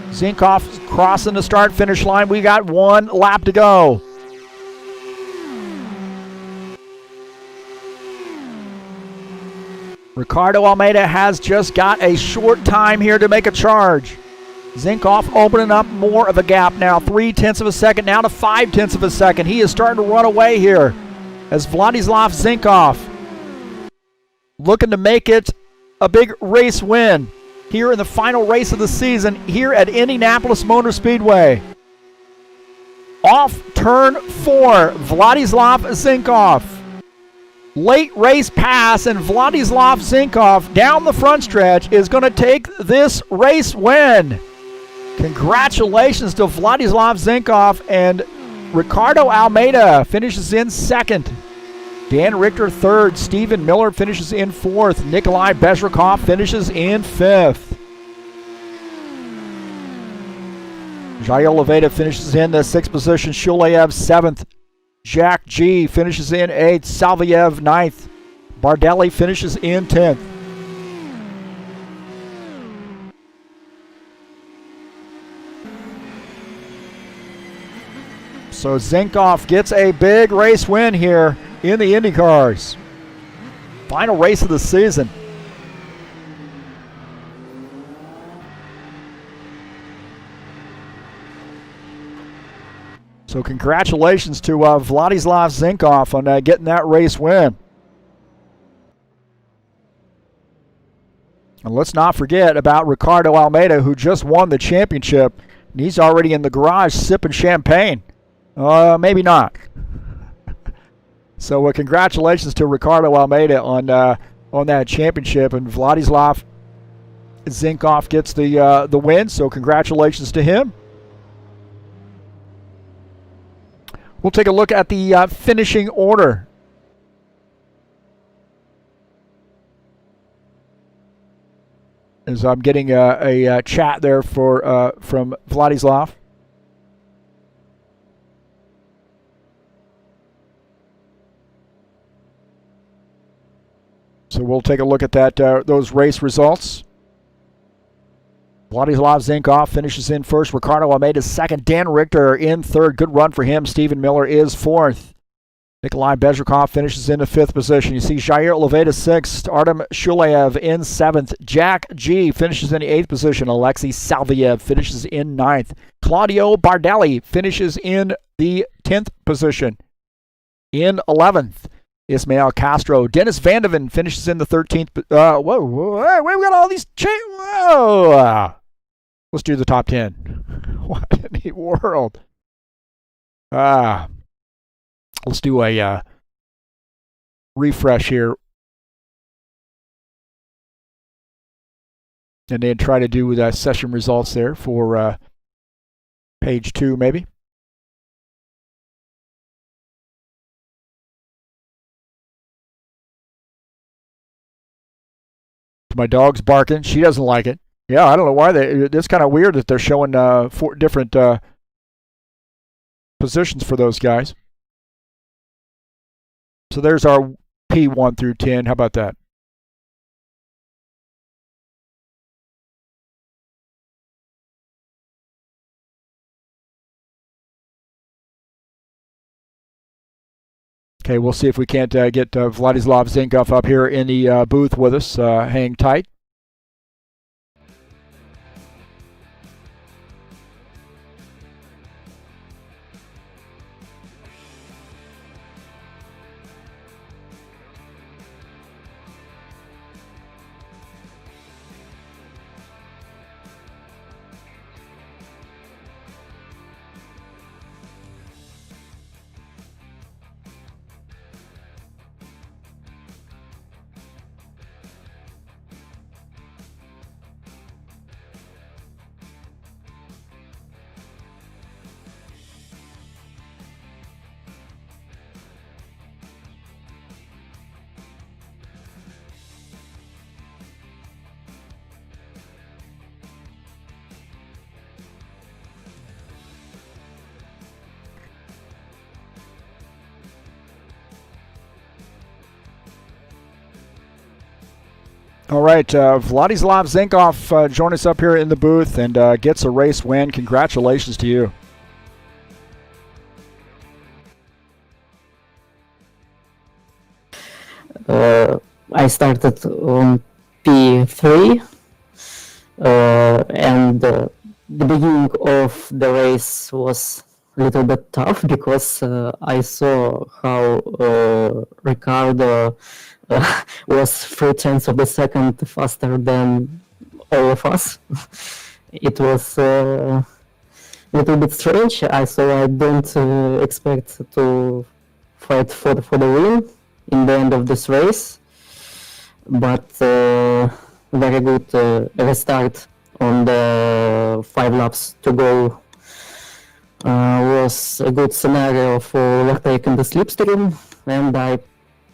[SPEAKER 1] Zinkoff crossing the start-finish line. We got 1 lap to go. Ricardo Almeida has just got a short time here to make a charge. Zinkoff opening up more of a gap now. 0.3 of a second, now to 0.5 of a second. He is starting to run away here as Vladislav Zinkoff looking to make it a big race win here in the final race of the season here at Indianapolis Motor Speedway. Off turn 4, Vladislav Zinkoff late race pass, and Vladislav Zinkov down the front stretch is going to take this race win. Congratulations to Vladislav Zinkov, and Ricardo Almeida finishes in second. Dan Richter third. Stephen Miller finishes in fourth. Nikolai Bezrikov finishes in fifth. Jair Leveda finishes in the sixth position. Shulayev seventh. Jack G finishes in eighth. Salviev ninth. Bardelli finishes in 10th. So Zinkov gets a big race win here in the IndyCars. Final race of the season. So congratulations to Vladislav Zinkov on getting that race win. And let's not forget about Ricardo Almeida, who just won the championship. And he's already in the garage sipping champagne. Maybe not. So congratulations to Ricardo Almeida on that championship, and Vladislav Zinkov gets the win. So congratulations to him. We'll take a look at the finishing order. As I'm getting a chat there from Vladislav. So we'll take a look at those race results. Vladislav Zinkov finishes in first. Ricardo Almeida second. Dan Richter in third. Good run for him. Stephen Miller is fourth. Nikolai Bezrikov finishes in the fifth position. You see Jair Leveda sixth. Artem Shulayev in seventh. Jack G finishes in the eighth position. Alexei Salviev finishes in ninth. Claudio Bardelli finishes in the 10th position. In 11th, Ismael Castro. Dennis Vandeven finishes in the 13th. Whoa, we got all these. Whoa. Let's do the top 10. What in the world? Let's do a refresh here. And then try to do the session results there for page 2, maybe. My dog's barking. She doesn't like it. Yeah, I don't know why. It's kind of weird that they're showing 4 different positions for those guys. So there's our P1 through 10. How about that? Okay, we'll see if we can't get Vladislav Zinkov up here in the booth with us. Hang tight. All right, Vladislav Zinkov join us up here in the booth and gets a race win. Congratulations to you.
[SPEAKER 5] I started on P3, and the beginning of the race was a little bit tough because I saw how Ricardo was 3/10 of a second faster than all of us. It was a little bit strange. I don't expect to fight for the win in the end of this race, but very good restart on the 5 laps to go was a good scenario for overtaking the slipstream, and I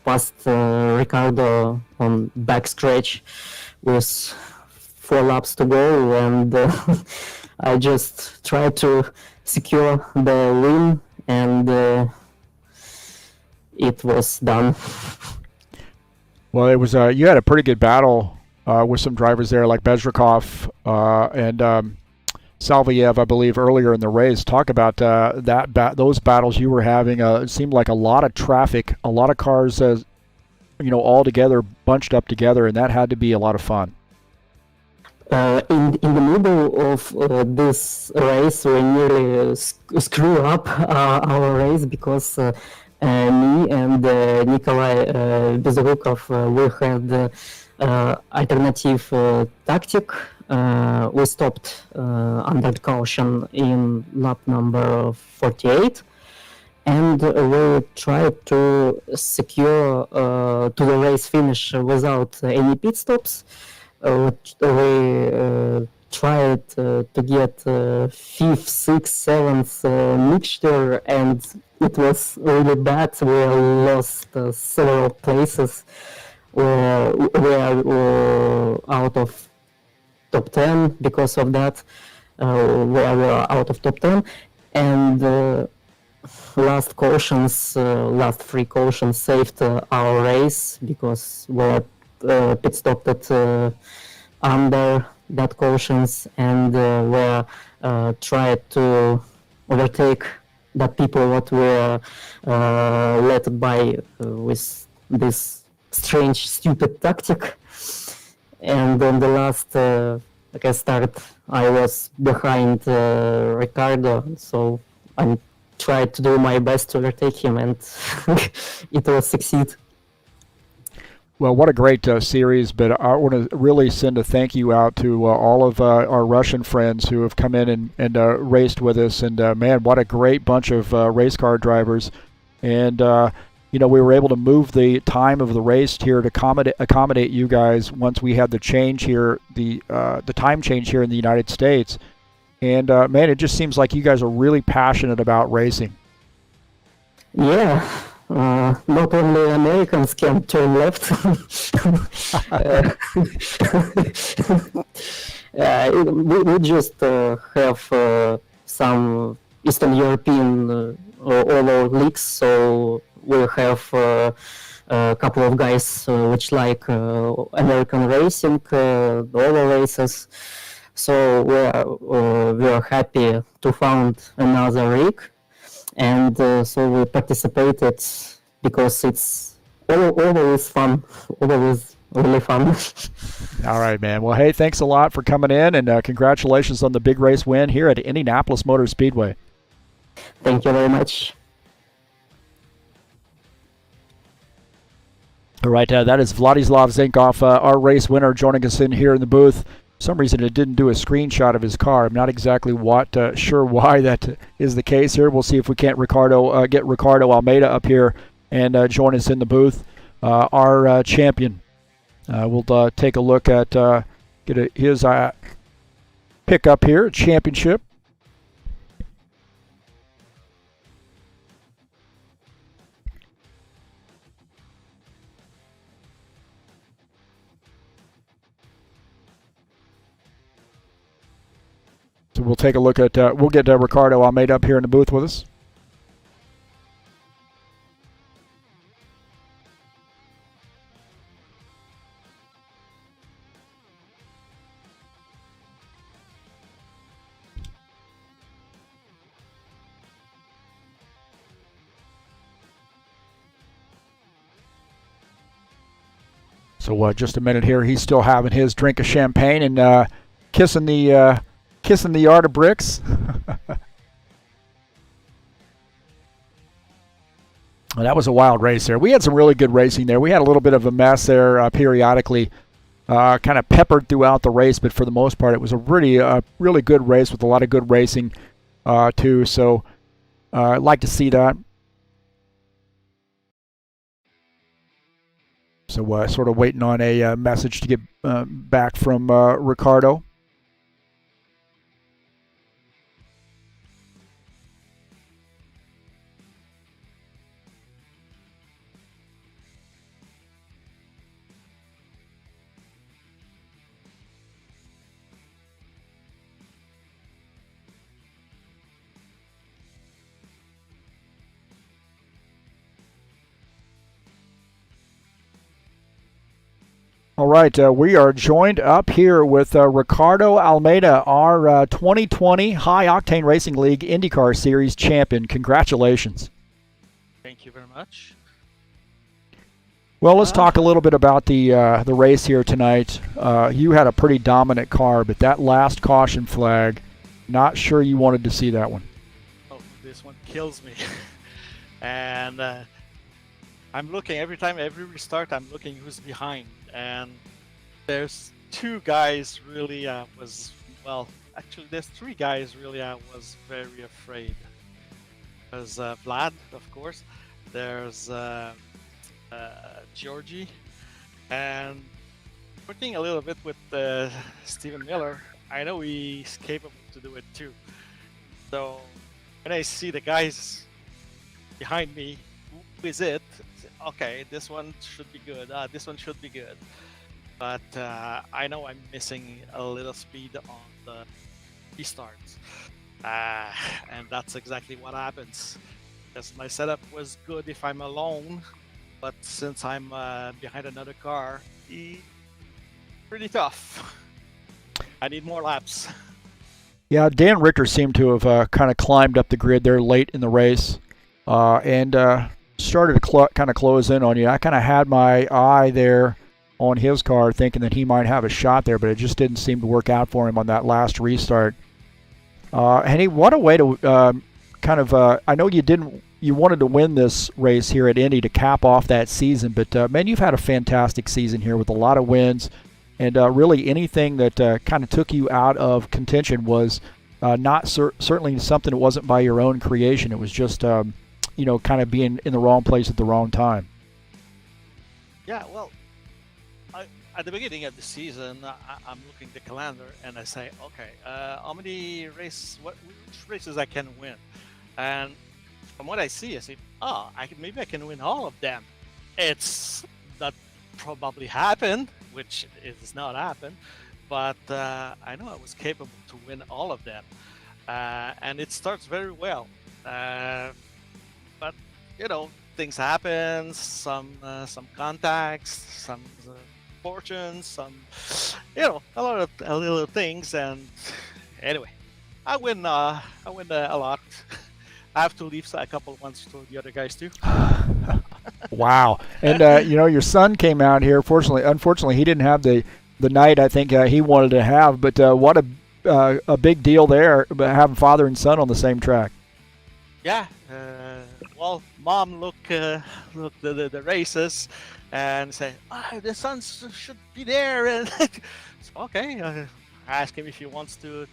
[SPEAKER 5] passed Ricardo on back stretch with 4 laps to go, and I just tried to secure the win, and it was done.
[SPEAKER 1] Well, it was you had a pretty good battle with some drivers there, like Bezrikov and Salviev, I believe, earlier in the race. Talk about those battles you were having. It seemed like a lot of traffic, a lot of cars, all together, bunched up together, and that had to be a lot of fun.
[SPEAKER 5] In the middle of this race, we nearly screw up our race because me and Nikolai Bezrukov, we had alternative tactic. We stopped under caution in lap number 48, and we tried to secure to the race finish without any pit stops. We tried to get 5th, 6th, 7th mixture, and it was really bad. We lost several places. We were out of top 10 because of that. We were out of top 10, and last 3 cautions saved our race because we pit stopped at under that cautions, and we tried to overtake that people what were led by with this strange, stupid tactic. And on the last restart, I was behind Ricardo, so I tried to do my best to overtake him, and it was succeed.
[SPEAKER 1] Well, what a great series, but I want to really send a thank you out to all of our Russian friends who have come in and raced with us. And man, what a great bunch of race car drivers. And, we were able to move the time of the race here to accommodate you guys once we had the change here, the time change here in the United States. And, man, it just seems like you guys are really passionate about racing.
[SPEAKER 5] Yeah. Not only Americans can turn left. We just have some Eastern European all leagues, so we have a couple of guys which like American racing, all races. So we are happy to found another rig. And so we participated because it's always fun, always really fun.
[SPEAKER 1] All right, man. Well, hey, thanks a lot for coming in, and congratulations on the big race win here at Indianapolis Motor Speedway.
[SPEAKER 5] Thank you very much.
[SPEAKER 1] All right, that is Vladislav Zenkov, our race winner, joining us in here in the booth. For some reason, it didn't do a screenshot of his car. I'm not exactly sure why that is the case here. We'll see if we can't get Ricardo Almeida up here and join us in the booth. Our champion. We'll take a look at his pickup here, championship. So we'll take a look at, we'll get Ricardo Almeida up here in the booth with us. So just a minute here. He's still having his drink of champagne and kissing the yard of bricks. Well, that was a wild race there. We had some really good racing there. We had a little bit of a mess there periodically, kind of peppered throughout the race, but for the most part, it was a really good race with a lot of good racing too. So I'd like to see that. So sort of waiting on a message to get back from Ricardo. All right, we are joined up here with Ricardo Almeida, our 2020 High Octane Racing League IndyCar Series champion. Congratulations.
[SPEAKER 4] Thank you very much.
[SPEAKER 1] Well, let's talk a little bit about the race here tonight. You had a pretty dominant car, but that last caution flag, not sure you wanted to see that one.
[SPEAKER 4] Oh, this one kills me. And I'm looking every restart, I'm looking who's behind. And there's two guys really actually there's three guys really I was very afraid. There's Vlad, of course. There's Georgie, and working a little bit with Stephen Miller. I know he's capable to do it too. So when I see the guys behind me, who is it? Okay, this one should be good. This one should be good. But I know I'm missing a little speed on the restarts. And that's exactly what happens. Because my setup was good if I'm alone, but since I'm behind another car, it's pretty tough. I need more laps.
[SPEAKER 1] Yeah, Dan Richter seemed to have kind of climbed up the grid there late in the race and started to kind of close in on you. I kind of had my eye there on his car thinking that he might have a shot there, but it just didn't seem to work out for him on that last restart. Henny, what a way to I know you wanted to win this race here at Indy to cap off that season, but man, you've had a fantastic season here with a lot of wins, and really anything that kind of took you out of contention was certainly something that wasn't by your own creation. It was just kind of being in the wrong place at the wrong time.
[SPEAKER 4] Yeah, well, at the beginning of the season, I'm looking at the calendar and I say, okay, how many which races I can win? And from what I see, I say, maybe I can win all of them. It's not probably happen, which is not happen, but I know I was capable to win all of them. And it starts very well. But, things happen, some contacts, some fortunes, some, a lot of little things. And anyway, I win a lot. I have to leave a couple ones to the other guys too.
[SPEAKER 1] Wow. And, your son came out here. Unfortunately, he didn't have the night I think he wanted to have, but what a big deal there, having father and son on the same track. Yeah.
[SPEAKER 4] Well, mom look the races and say, the son should be there. And so, okay, I ask him if he wants to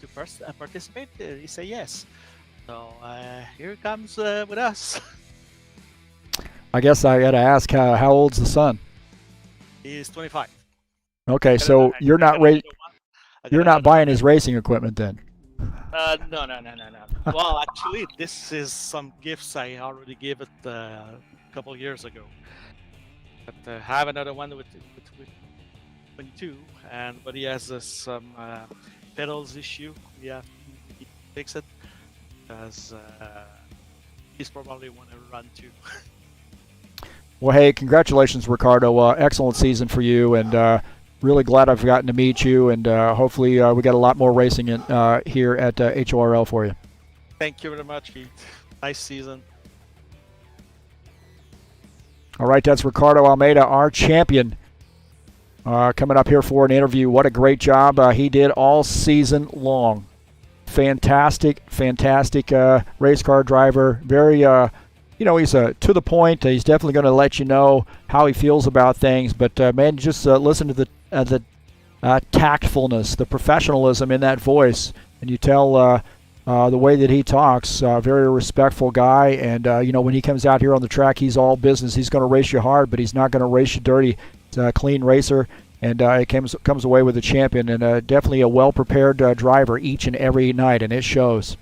[SPEAKER 4] participate. He say yes. So here he comes with us.
[SPEAKER 1] I guess I got to ask, how old's the son?
[SPEAKER 4] He's 25.
[SPEAKER 1] Okay, so you're not buying his racing equipment then?
[SPEAKER 4] No. Well, actually, this is some gifts I already gave it a couple years ago. But have another one with 22, but he has some pedals issue. We have to fix it because he's probably want to run too.
[SPEAKER 1] Well, hey, congratulations, Ricardo. Excellent season for you, and really glad I've gotten to meet you, and hopefully we got a lot more racing here at HORL for you.
[SPEAKER 4] Thank you very much, Heath. Nice season.
[SPEAKER 1] All right, that's Ricardo Almeida, our champion, coming up here for an interview. What a great job he did all season long. Fantastic race car driver. Very, he's to the point. He's definitely going to let you know how he feels about things. But man, just listen to the tactfulness, the professionalism in that voice, and you tell the way that he talks. Very respectful guy, and when he comes out here on the track, he's all business. He's going to race you hard, but he's not going to race you dirty. a clean racer, and it comes away with a champion, and definitely a well-prepared driver each and every night, and it shows.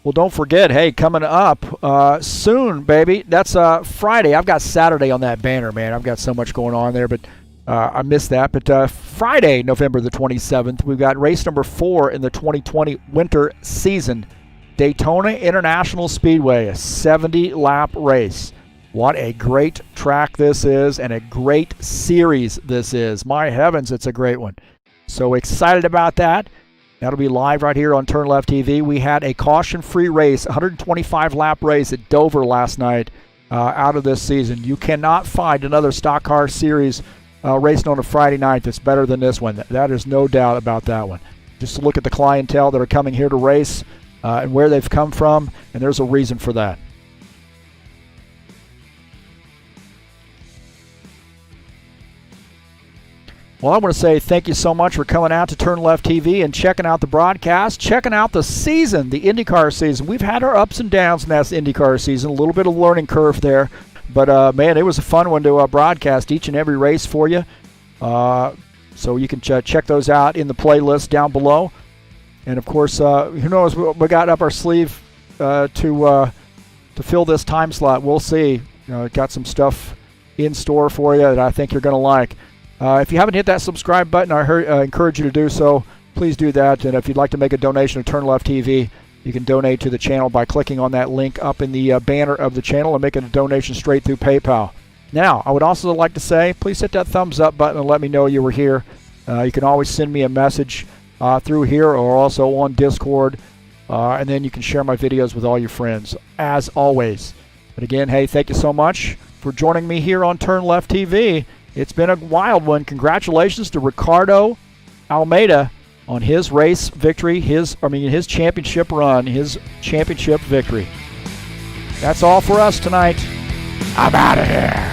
[SPEAKER 1] Well, don't forget, hey, coming up soon, baby, that's Friday. I've got Saturday on that banner, man. I've got so much going on there, but I missed that. But Friday, November the 27th, we've got race number 4 in the 2020 winter season. Daytona International Speedway, a 70-lap race. What a great track this is, and a great series this is. My heavens, it's a great one. So excited about that. That'll be live right here on TurnLeftTV. We had a caution-free race, 125-lap race at Dover last night out of this season. You cannot find another stock car series racing on a Friday night that's better than this one. That is no doubt about that one. Just look at the clientele that are coming here to race and where they've come from, and there's a reason for that. Well, I want to say thank you so much for coming out to TurnLeftTV and checking out the broadcast, checking out the season, the IndyCar season. We've had our ups and downs in that IndyCar season, a little bit of learning curve there. But, man, it was a fun one to broadcast each and every race for you. So you can check those out in the playlist down below. And, of course, who knows, we got up our sleeve to fill this time slot. We'll see. Got some stuff in store for you that I think you're going to like. If you haven't hit that subscribe button, I encourage you to do so. Please do that. And if you'd like to make a donation to TurnLeftTV, you can donate to the channel by clicking on that link up in the banner of the channel and making a donation straight through PayPal. Now, I would also like to say, please hit that thumbs up button and let me know you were here. You can always send me a message through here or also on Discord. And then you can share my videos with all your friends, as always. But again, hey, thank you so much for joining me here on TurnLeftTV. It's been a wild one. Congratulations to Ricardo Almeida on his race victory, his championship run, his championship victory. That's all for us tonight. I'm out of here.